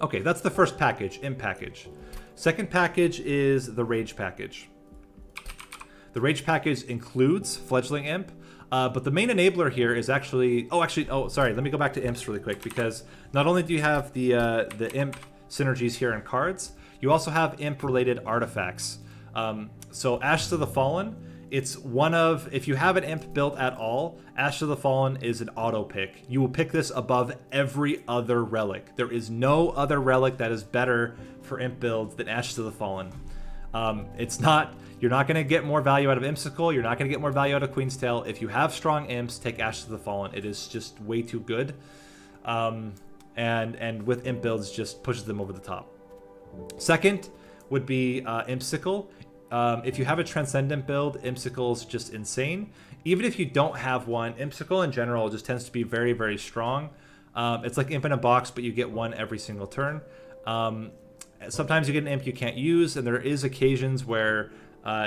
Okay, that's the first package, Imp package. Second package is the Rage package. The Rage package includes Fledgling Imp, but the main enabler here is actually... sorry, let me go back to imps really quick, because not only do you have the Imp synergies here in cards, you also have Imp-related artifacts. So Ashes of the Fallen, it's one of... If you have an Imp built at all, Ashes of the Fallen is an auto pick. You will pick this above every other relic. There is no other relic that is better for Imp builds than Ashes of the Fallen. It's not... You're not going to get more value out of Impsicle. You're not going to get more value out of Queen's Tail. If you have strong imps, take Ashes of the Fallen. It is just way too good. And with imp builds, just pushes them over the top. Second would be Impsicle. If you have a Transcendent build, Impsicle's just insane. Even if you don't have one, Impsicle in general just tends to be very, very strong. It's like Imp in a box, but you get one every single turn. Sometimes you get an imp you can't use, and there is occasions where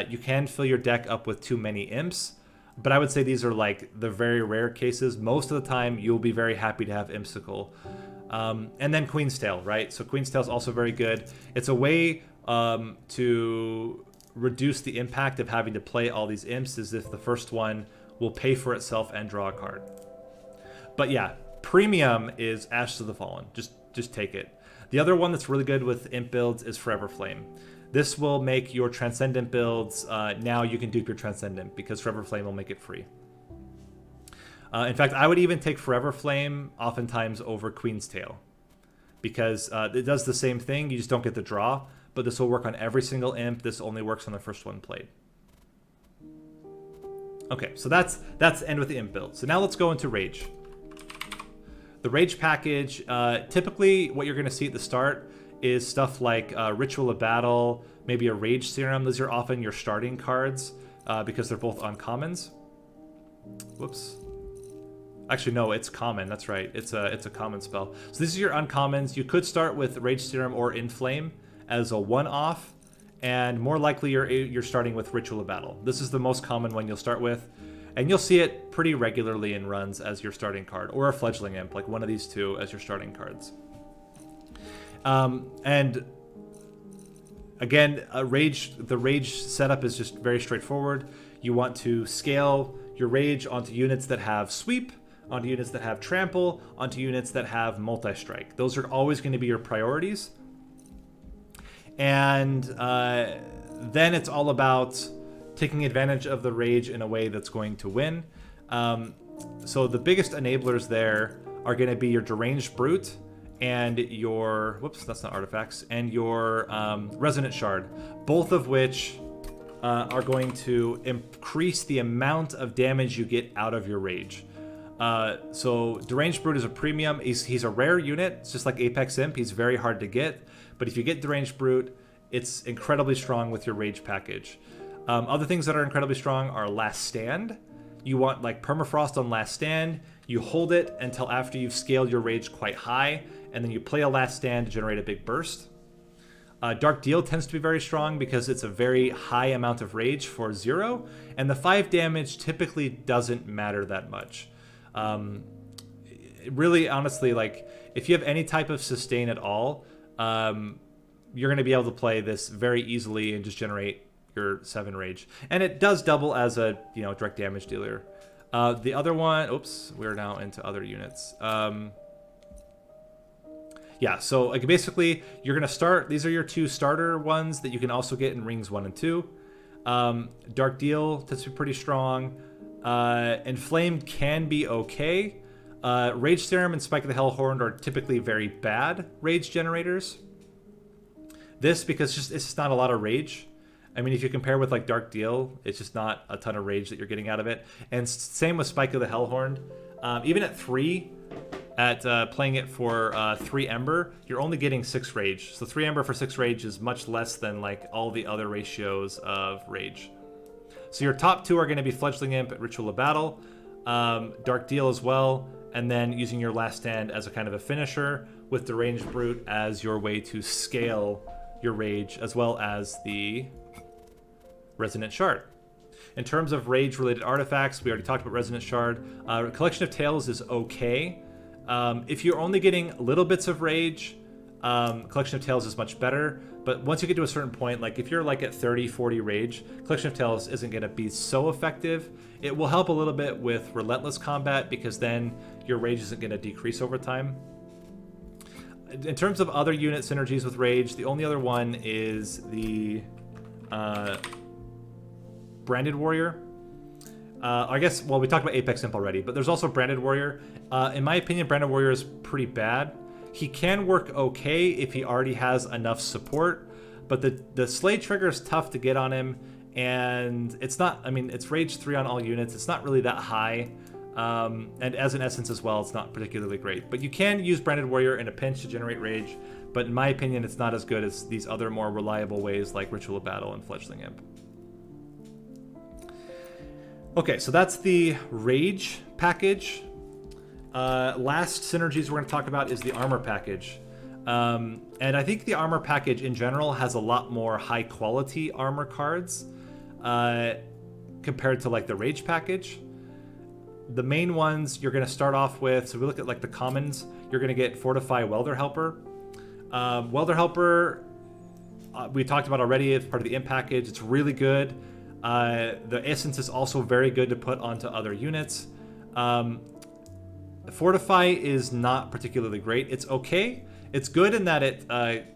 you can fill your deck up with too many imps, but I would say these are like the very rare cases. Most of the time, you'll be very happy to have Impsicle. And then Queen's Tail, right? So Queen's Tail is also very good. It's a way to reduce the impact of having to play all these imps, as if the first one will pay for itself and draw a card. But yeah, premium is Ashes of the Fallen. Just take it. The other one that's really good with imp builds is Forever Flame. This will make your Transcendent builds, now you can dupe your Transcendent, because Forever Flame will make it free. In fact, I would even take Forever Flame oftentimes over Queen's Tail, because it does the same thing, you just don't get the draw, but this will work on every single imp. This only works on the first one played. Okay, so that's the end with the imp build. So now let's go into Rage. The Rage package, typically what you're going to see at the start is stuff like Ritual of Battle, maybe a Rage Serum. Those are often your starting cards because they're both uncommons. Whoops. Actually, no, it's common. That's right. It's a common spell. So these are your uncommons. You could start with Rage Serum or Inflame as a one-off, and more likely you're starting with Ritual of Battle. This is the most common one you'll start with, and you'll see it pretty regularly in runs as your starting card, or a Fledgling Imp, like one of these two as your starting cards. And again, the Rage setup is just very straightforward. You want to scale your Rage onto units that have Sweep, onto units that have Trample, onto units that have Multi-Strike. Those are always going to be your priorities. And then it's all about taking advantage of the Rage in a way that's going to win. So the biggest enablers there are going to be your Deranged Brute, and your, whoops, that's not artifacts, and your Resonant Shard, both of which are going to increase the amount of damage you get out of your Rage. So Deranged Brute is a premium. He's a rare unit. It's just like Apex Imp. He's very hard to get, but if you get Deranged Brute, it's incredibly strong with your Rage package. Other things that are incredibly strong are Last Stand. You want like Permafrost on Last Stand. You hold it until after you've scaled your Rage quite high, and then you play a Last Stand to generate a big burst. Dark Deal tends to be very strong because it's a very high amount of Rage for 0, and the 5 damage typically doesn't matter that much. Really, honestly, like, if you have any type of sustain at all, you're going to be able to play this very easily and just generate your 7 Rage. And it does double as a, direct damage dealer. The other one, oops, we're now into other units. Yeah, so like basically you're going to start, these are your 2 starter ones that you can also get in rings 1 and 2. Dark Deal tends to be pretty strong. Inflamed can be okay. Rage Serum and Spike of the Hellhorned are typically very bad Rage generators. This, because it's just not a lot of Rage. I mean, if you compare with like Dark Deal, it's just not a ton of Rage that you're getting out of it. And same with Spike of the Hellhorned. Even at 3, at playing it for 3 Ember, you're only getting 6 Rage. So 3 Ember for 6 Rage is much less than like all the other ratios of Rage. So your top 2 are going to be Fledgling Imp, Ritual of Battle, Dark Deal as well, and then using your Last Stand as a kind of a finisher with Deranged Brute as your way to scale your Rage, as well as the Resonant Shard. In terms of Rage-related artifacts, we already talked about Resonant Shard. Collection of Tales is okay. If you're only getting little bits of Rage, Collection of Tales is much better. But once you get to a certain point, like if you're like at 30, 40 Rage, Collection of Tales isn't going to be so effective. It will help a little bit with Relentless Combat because then your Rage isn't going to decrease over time. In terms of other unit synergies with Rage, the only other one is the Branded Warrior. I guess, well, we talked about Apex Imp already, but there's also Branded Warrior. In my opinion, Branded Warrior is pretty bad. He can work okay if he already has enough support, but the Slay trigger is tough to get on him, and it's not, I mean, it's Rage 3 on all units. It's not really that high, and as an Essence as well, it's not particularly great. But you can use Branded Warrior in a pinch to generate Rage, but in my opinion, it's not as good as these other more reliable ways like Ritual of Battle and Fledgling Imp. Okay, so that's the Rage package. Last synergies we're going to talk about is the armor package. And I think the armor package in general has a lot more high quality armor cards compared to like the Rage package. The main ones you're going to start off with, so we look at like the commons, you're going to get Fortify Welder Helper. Welder Helper, we talked about already, it's part of the Imp package. It's really good. The Essence is also very good to put onto other units. Fortify is not particularly great. It's okay. It's good in that it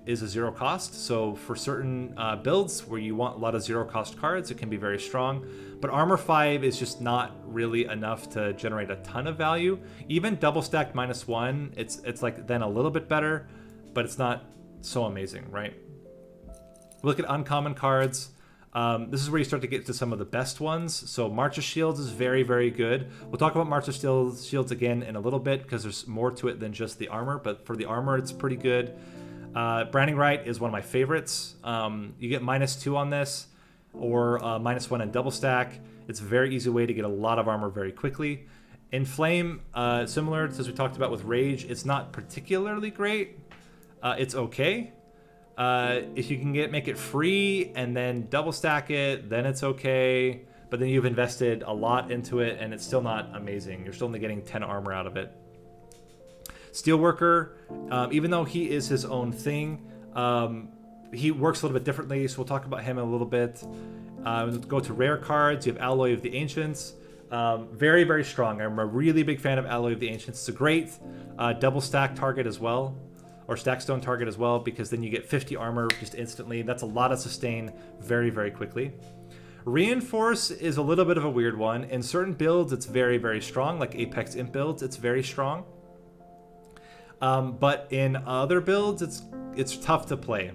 is a 0 cost. So for certain builds where you want a lot of 0 cost cards, it can be very strong. But Armor 5 is just not really enough to generate a ton of value. Even double stacked -1, it's like then a little bit better, but it's not so amazing, right? Look at uncommon cards. This is where you start to get to some of the best ones. So March of Shields is very, very good. We'll talk about March of Shields again in a little bit because there's more to it than just the armor. But for the armor, it's pretty good. Branding Right is one of my favorites. You get -2 on this or -1 in double stack. It's a very easy way to get a lot of armor very quickly. Inflame, similar to as we talked about with Rage, it's not particularly great. It's okay. If you can make it free and then double stack it, then it's okay. But then you've invested a lot into it and it's still not amazing. You're still only getting 10 armor out of it. Steelworker, even though he is his own thing, he works a little bit differently. So we'll talk about him in a little bit. We'll go to rare cards. You have Alloy of the Ancients. Very, very strong. I'm a really big fan of Alloy of the Ancients. It's a great double stack target as well. Or Stackstone target as well, because then you get 50 armor just instantly. That's a lot of sustain very, very quickly. Reinforce is a little bit of a weird one. In certain builds, it's very, very strong, like Apex Imp builds, it's very strong. But in other builds, it's tough to play.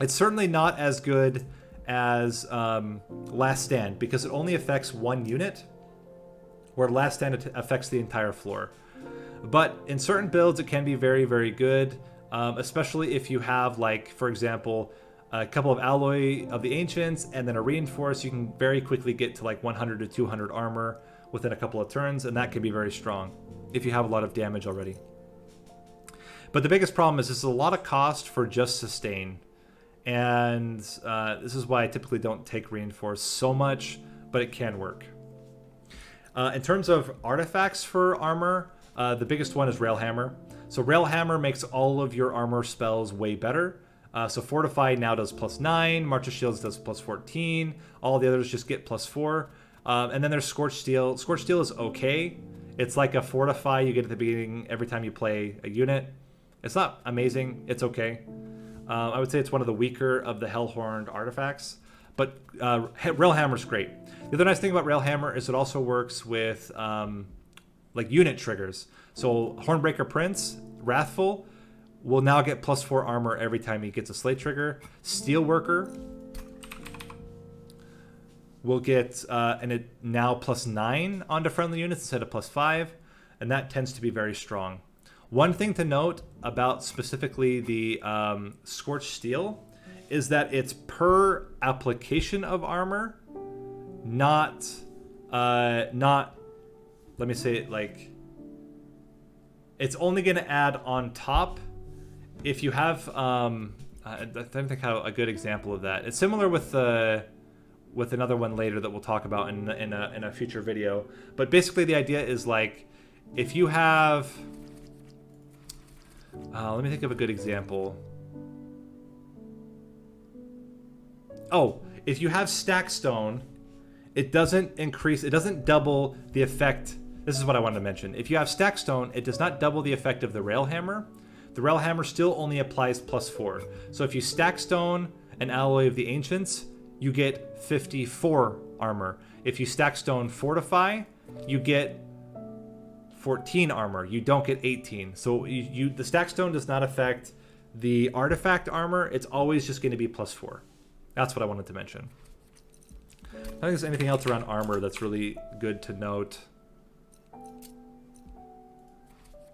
It's certainly not as good as Last Stand, because it only affects one unit, where Last Stand affects the entire floor. But in certain builds, it can be very, very good, especially if you have, like, for example, a couple of Alloy of the Ancients and then a Reinforce. You can very quickly get to like 100 to 200 armor within a couple of turns, and that can be very strong if you have a lot of damage already. But the biggest problem is this is a lot of cost for just sustain, and this is why I typically don't take Reinforce so much, but it can work. In terms of artifacts for armor, the biggest one is Railhammer. So Railhammer makes all of your armor spells way better. So Fortify now does +9, March of Shields does +14, all the others just get +4. And then there's Scorched Steel. Scorched Steel is okay. It's like a Fortify you get at the beginning every time you play a unit. It's not amazing, it's okay. I would say it's one of the weaker of the Hellhorned artifacts, but Railhammer's great. The other nice thing about Railhammer is it also works with like unit triggers. So Hornbreaker Prince, Wrathful, will now get +4 armor every time he gets a Slay trigger. Steelworker will get now +9 onto friendly units instead of +5. and that tends to be very strong. One thing to note about specifically the Scorched Steel is that it's per application of armor, not let me say it like, it's only going to add on top if you have I don't think how a good example of that. It's similar with another one later that we'll talk about in a future video. But basically the idea is like, if you have let me think of a good example. Oh, if you have stack stone, it doesn't double the effect. This is what I wanted to mention. If you have stack stone, it does not double the effect of the railhammer. The railhammer still only applies +4. So if you stack stone an alloy of the ancients, you get 54 armor. If you stack stone fortify, you get 14 armor. You don't get 18. So the stack stone does not affect the artifact armor. It's always just going to be +4. That's what I wanted to mention. I don't think there's anything else around armor that's really good to note.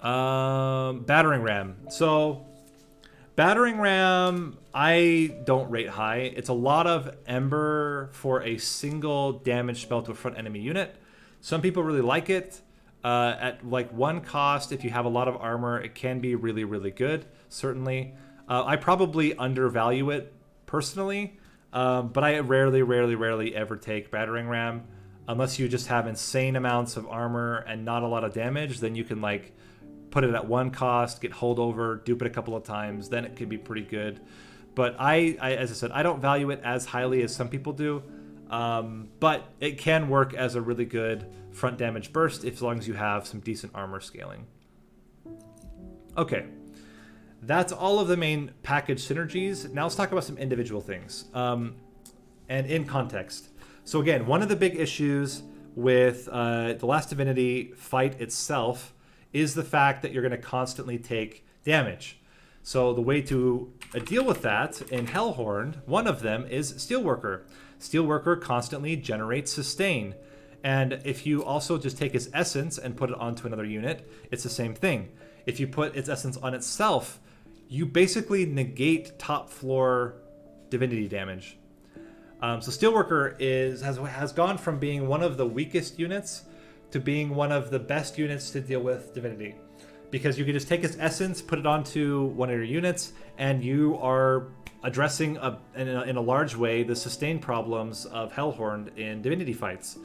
Battering ram. So battering ram, I don't rate high. It's a lot of ember for a single damage spell to a front enemy unit. Some people really like it. At like 1 cost, if you have a lot of armor, it can be really, really good, certainly. I probably undervalue it personally, but I rarely ever take battering ram. Unless you just have insane amounts of armor and not a lot of damage, then you can like put it at 1 cost, get holdover, dupe it a couple of times, then it can be pretty good. But I as I said, I don't value it as highly as some people do. But it can work as a really good front damage burst as long as you have some decent armor scaling. Okay, that's all of the main package synergies. Now let's talk about some individual things, and in context. So again, one of the big issues with the Last Divinity fight itself is the fact that you're going to constantly take damage. So the way to deal with that in Hellhorned, one of them is Steelworker. Steelworker constantly generates sustain. And if you also just take its essence and put it onto another unit, it's the same thing. If you put its essence on itself, you basically negate top floor divinity damage. So Steelworker has gone from being one of the weakest units to being one of the best units to deal with divinity. Because you can just take its essence, put it onto one of your units, and you are addressing in a large way the sustain problems of Hellhorned in divinity fights.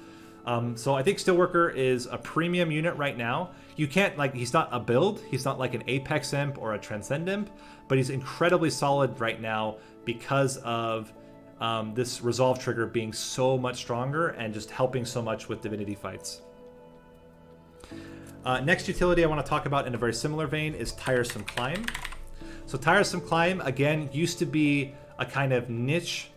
So I think Steelworker is a premium unit right now. You can't, like, he's not a build, he's not like an Apex Imp or a Transcend Imp, but he's incredibly solid right now because of this resolve trigger being so much stronger and just helping so much with divinity fights. Next utility I want to talk about in a very similar vein is Tiresome Climb. So Tiresome Climb, again, used to be a kind of niche,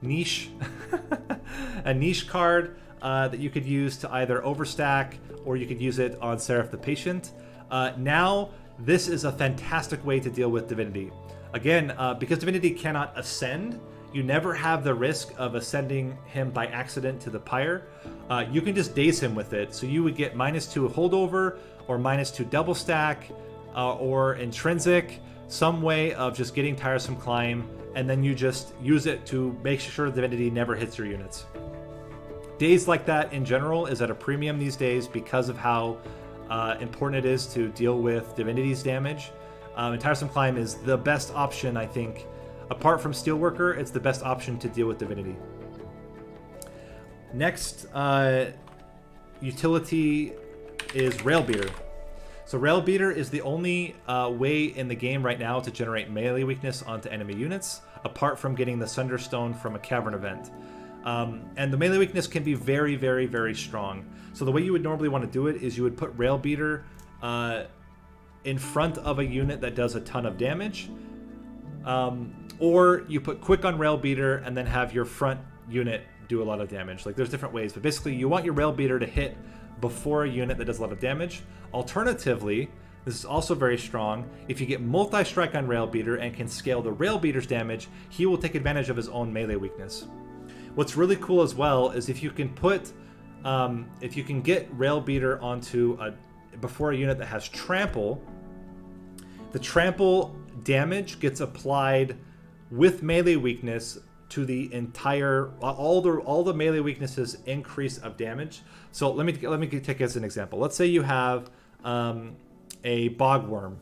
a niche card that you could use to either overstack or you could use it on Seraph the Patient. Now, this is a fantastic way to deal with Divinity. Again, because Divinity cannot ascend, you never have the risk of ascending him by accident to the pyre. You can just daze him with it. So you would get -2 holdover or -2 double stack or intrinsic, some way of just getting Tiresome Climb, and then you just use it to make sure Divinity never hits your units. Daze like that in general is at a premium these days because of how important it is to deal with Divinity's damage. And Tiresome Climb is the best option, I think. Apart from Steelworker, it's the best option to deal with Divinity. Next utility is Railbeater. So Railbeater is the only way in the game right now to generate melee weakness onto enemy units, apart from getting the Sunderstone from a Cavern event. And the melee weakness can be very, very, very strong. So the way you would normally want to do it is you would put Railbeater in front of a unit that does a ton of damage. Or you put quick on Railbeater and then have your front unit do a lot of damage. Like, there's different ways, but basically you want your Railbeater to hit before a unit that does a lot of damage. Alternatively, this is also very strong. If you get multi-strike on Railbeater and can scale the Railbeater's damage, he will take advantage of his own melee weakness. What's really cool as well is if you can get Railbeater onto before a unit that has trample, the trample damage gets applied with melee weakness to the entire, all the melee weaknesses increase of damage. So let me take as an example. Let's say you have a bogworm,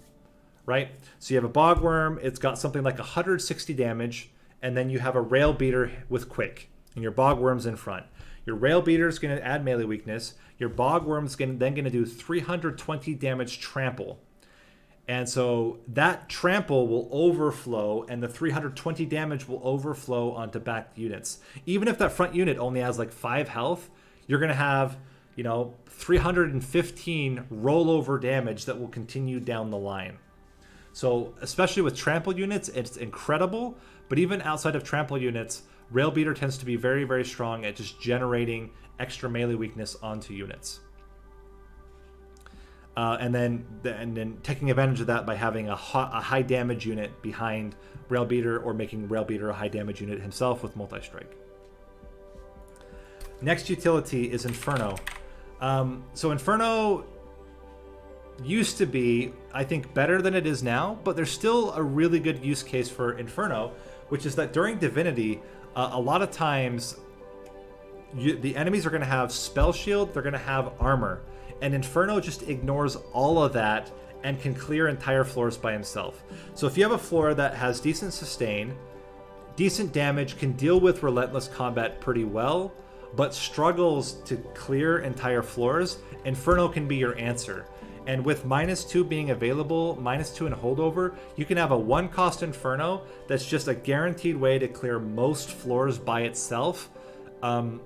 right? So you have a bogworm, it's got something like 160 damage, and then you have a rail beater with quick, and your bogworm's in front. Your rail beater is going to add melee weakness. Your bogworm's then going to do 320 damage trample. And so that trample will overflow, and the 320 damage will overflow onto back units. Even if that front unit only has like 5 health, you're going to have, 315 rollover damage that will continue down the line. So especially with trample units, it's incredible. But even outside of trample units, rail beater tends to be very, very strong at just generating extra melee weakness onto units. And then taking advantage of that by having a high damage unit behind rail beater, or making rail beater a high damage unit himself with multi-strike. Next utility is Inferno. So Inferno used to be, I think, better than it is now, but there's still a really good use case for Inferno, which is that during Divinity, a lot of times the enemies are going to have spell shield, they're going to have armor, and Inferno just ignores all of that and can clear entire floors by himself. So if you have a floor that has decent sustain, decent damage, can deal with relentless combat pretty well, but struggles to clear entire floors, Inferno can be your answer. And with -2 being available, -2 and holdover, you can have a 1-cost Inferno that's just a guaranteed way to clear most floors by itself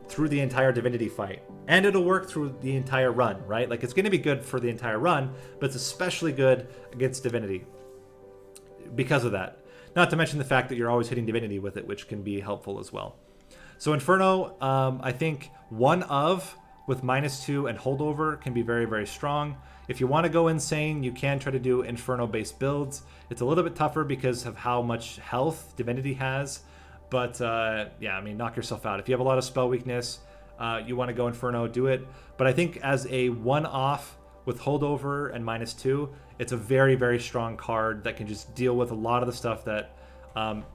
through the entire Divinity fight. And it'll work through the entire run, right? Like, it's going to be good for the entire run, but it's especially good against Divinity because of that. Not to mention the fact that you're always hitting Divinity with it, which can be helpful as well. So Inferno, I think with -2 and holdover can be very, very strong. If you want to go insane, you can try to do Inferno-based builds. It's a little bit tougher because of how much health Divinity has. But yeah, I mean, knock yourself out. If you have a lot of spell weakness, you want to go Inferno, do it. But I think as a one-off with holdover and -2, it's a very, very strong card that can just deal with a lot of the stuff that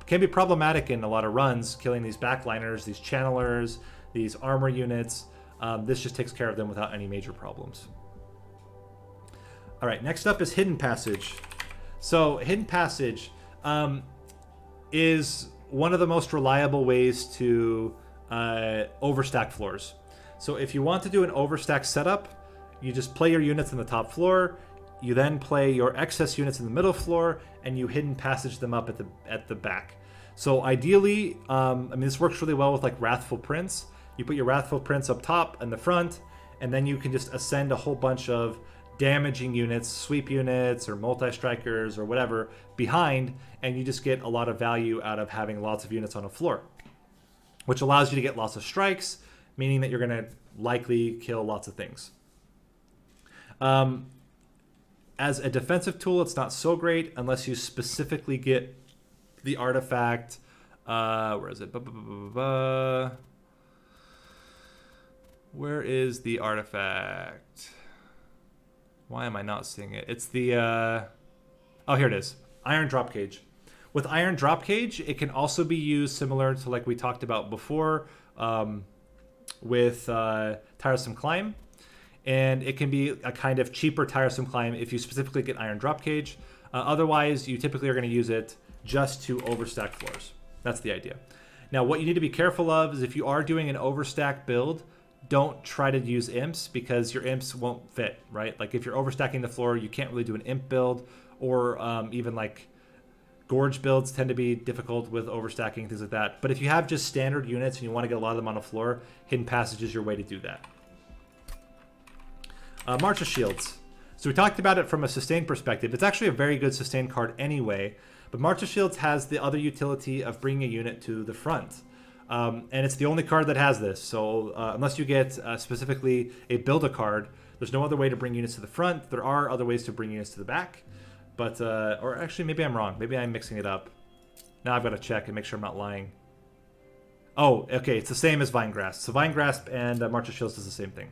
can be problematic in a lot of runs, killing these backliners, these channelers, these armor units. This just takes care of them without any major problems. All right, next up is Hidden Passage. So Hidden Passage is one of the most reliable ways to overstack floors. So if you want to do an overstack setup, you just play your units in the top floor, you then play your excess units in the middle floor, and you Hidden Passage them up at the back. So ideally, I mean, this works really well with like Wrathful Prince. You put your Wrathful Prince up top in the front, and then you can just ascend a whole bunch of damaging units, sweep units, or multi-strikers, or whatever, behind, and you just get a lot of value out of having lots of units on a floor, which allows you to get lots of strikes, meaning that you're going to likely kill lots of things. As a defensive tool, it's not so great unless you specifically get the artifact. Where is it? Where is the artifact? Why am I not seeing it? It's the... oh, here it is. Iron Drop Cage. With Iron Drop Cage, it can also be used similar to like we talked about before with Tiresome Climb. And it can be a kind of cheaper Tiresome Climb if you specifically get Iron Drop Cage. Otherwise, you typically are going to use it just to overstack floors. That's the idea. Now, what you need to be careful of is if you are doing an overstack build, don't try to use imps because your imps won't fit, right? Like if you're overstacking the floor, you can't really do an imp build, or even like gorge builds tend to be difficult with overstacking, things like that. But if you have just standard units and you want to get a lot of them on the floor, Hidden Passage is your way to do that. March of Shields. So we talked about it from a sustain perspective. It's actually a very good sustain card anyway, but March of Shields has the other utility of bringing a unit to the front. And it's the only card that has this. So unless you get specifically a build-a card, there's no other way to bring units to the front. There are other ways to bring units to the back. But, or actually, maybe I'm wrong. Maybe I'm mixing it up. Now I've got to check and make sure I'm not lying. Oh, okay, it's the same as Vine Grasp. So Vine Grasp and March of Shields does the same thing.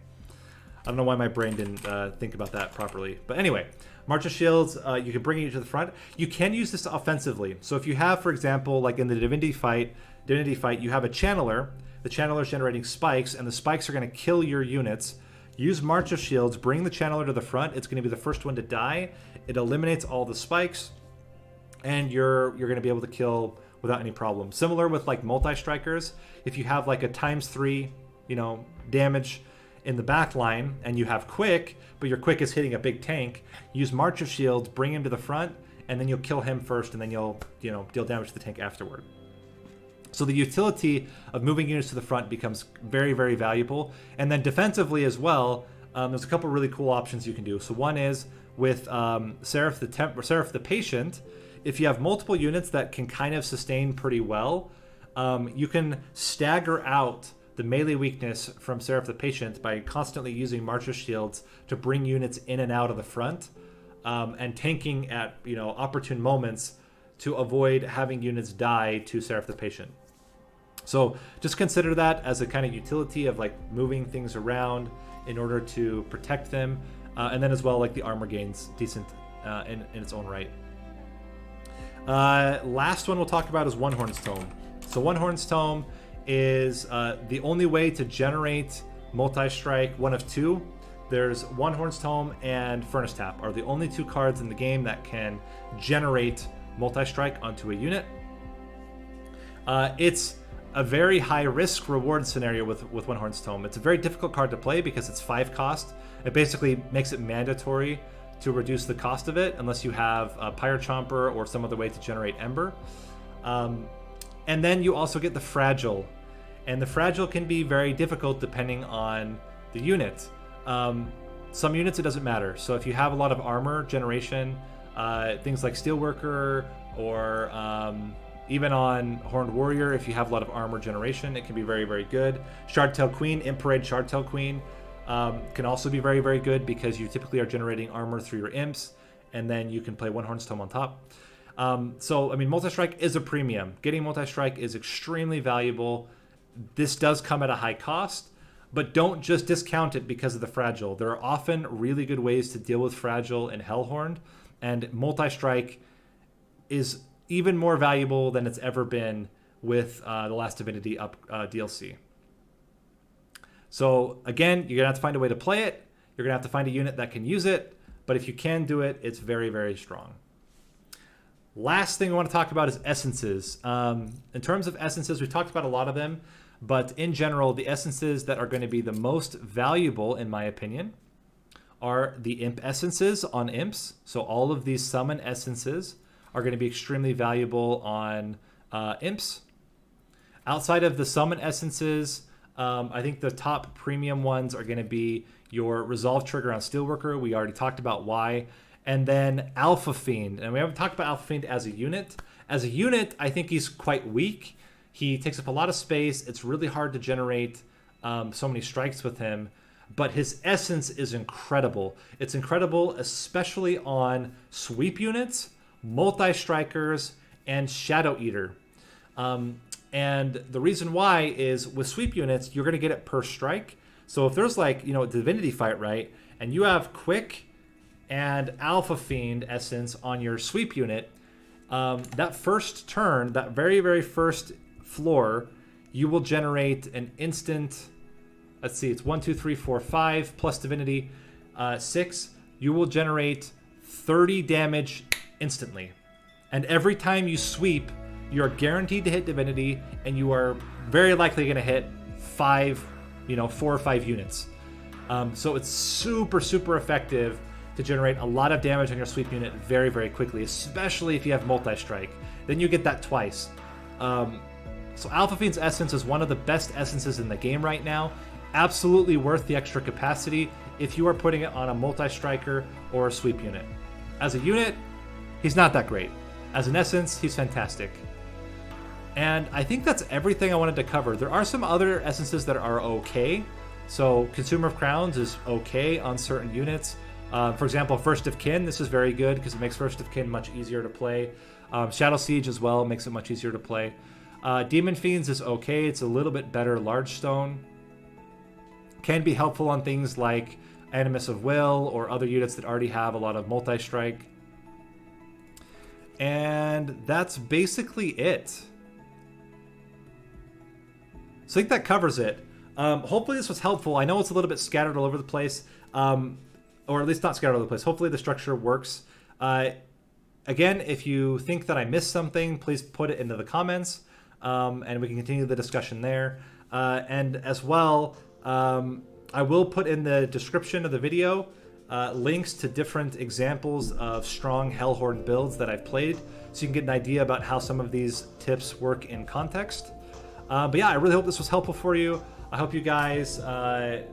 I don't know why my brain didn't think about that properly. But anyway, March of Shields, you can bring it to the front. You can use this offensively. So if you have, for example, like in the Divinity fight, you have a channeler. The channeler is generating spikes, and the spikes are going to kill your units. Use March of Shields, bring the channeler to the front. It's going to be the first one to die. It eliminates all the spikes, and you're going to be able to kill without any problem. Similar with like multi-strikers. If you have like a ×3, damage in the back line, and you have quick, but your quick is hitting a big tank, use March of Shields, bring him to the front, and then you'll kill him first, and then you'll deal damage to the tank afterward. So the utility of moving units to the front becomes very, very valuable. And then defensively as well, there's a couple really cool options you can do. So one is with Seraph the Patient. If you have multiple units that can kind of sustain pretty well, you can stagger out the melee weakness from Seraph the Patient by constantly using March of Shields to bring units in and out of the front, and tanking at opportune moments to avoid having units die to Seraph the Patient. So just consider that as a kind of utility of like moving things around in order to protect them, and then as well like the armor gains decent in its own right. Last one we'll talk about is One Horn's Tome. So One Horn's Tome is the only way to generate multi-strike, one of two. There's One Horn's Tome and Furnace Tap are the only two cards in the game that can generate multi-strike onto a unit. It's a very high risk reward scenario with One Horn's Tome. It's a very difficult card to play because it's 5 cost. It basically makes it mandatory to reduce the cost of it unless you have a Pyre Chomper or some other way to generate Ember. And then you also get the Fragile. And the Fragile can be very difficult depending on the unit. Some units it doesn't matter. So if you have a lot of armor generation, things like Steelworker or even on Horned Warrior, if you have a lot of armor generation, it can be very, very good. Shardtail Queen, Imparade Shardtail Queen can also be very, very good because you typically are generating armor through your imps, and then you can play One Horn's Tome on top. So, I mean, multi-strike is a premium. Getting multi-strike is extremely valuable. This does come at a high cost, but don't just discount it because of the Fragile. There are often really good ways to deal with Fragile in Hellhorned, and multi-strike is even more valuable than it's ever been with the Last Divinity DLC. So again, you're gonna have to find a way to play it. You're gonna have to find a unit that can use it, but if you can do it, it's very, very strong. Last thing I want to talk about is essences. In terms of essences, we've talked about a lot of them, but in general, the essences that are going to be the most valuable, in my opinion, are the imp essences on imps. So all of these summon essences are going to be extremely valuable on imps. Outside of the summon essences, I think the top premium ones are going to be your Resolve trigger on Steelworker. We already talked about why. And then Alpha Fiend. And we haven't talked about Alpha Fiend as a unit. As a unit, I think he's quite weak. He takes up a lot of space. It's really hard to generate so many strikes with him. But his essence is incredible. It's incredible, especially on sweep units, multi-strikers, and Shadow Eater. And the reason why is with sweep units, you're going to get it per strike. So if there's like, a Divinity fight, right? And you have Quick and Alpha Fiend essence on your sweep unit, that first turn, that very, very first floor, you will generate an instant, let's see, it's 1, 2, 3, 4, 5 plus Divinity, 6. You will generate 30 damage instantly. And every time you sweep, you're guaranteed to hit Divinity, and you are very likely going to hit 4 or 5 units. So it's super, super effective to generate a lot of damage on your sweep unit very, very quickly, especially if you have multi-strike. Then you get that twice. So Alpha Fiend's Essence is one of the best essences in the game right now. Absolutely worth the extra capacity if you are putting it on a multi-striker or a sweep unit. As a unit, he's not that great. As an essence, he's fantastic. And I think that's everything I wanted to cover. There are some other essences that are okay. So Consumer of Crowns is okay on certain units. For example, First of Kin, this is very good because it makes First of Kin much easier to play. Shadow Siege as well makes it much easier to play. Demon Fiends is okay. It's a little bit better Large Stone. Can be helpful on things like Animus of Will or other units that already have a lot of multi-strike. And that's basically it. So I think that covers it. Hopefully this was helpful. I know it's a little bit scattered all over the place, or at least not scattered all over the place. Hopefully the structure works. Again, if you think that I missed something, please put it into the comments, and we can continue the discussion there. And as well, I will put in the description of the video links to different examples of strong Hellhorned builds that I've played, so you can get an idea about how some of these tips work in context. But yeah, I really hope this was helpful for you. I hope you guys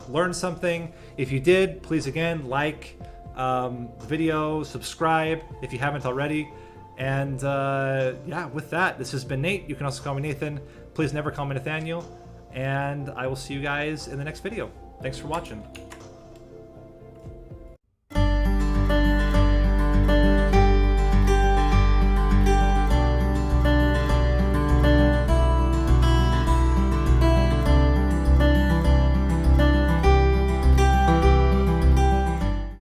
learned something. If you did, please again, like the video, subscribe if you haven't already. And yeah, with that, this has been Nate. You can also call me Nathan. Please never call me Nathaniel. And I will see you guys in the next video. Thanks for watching.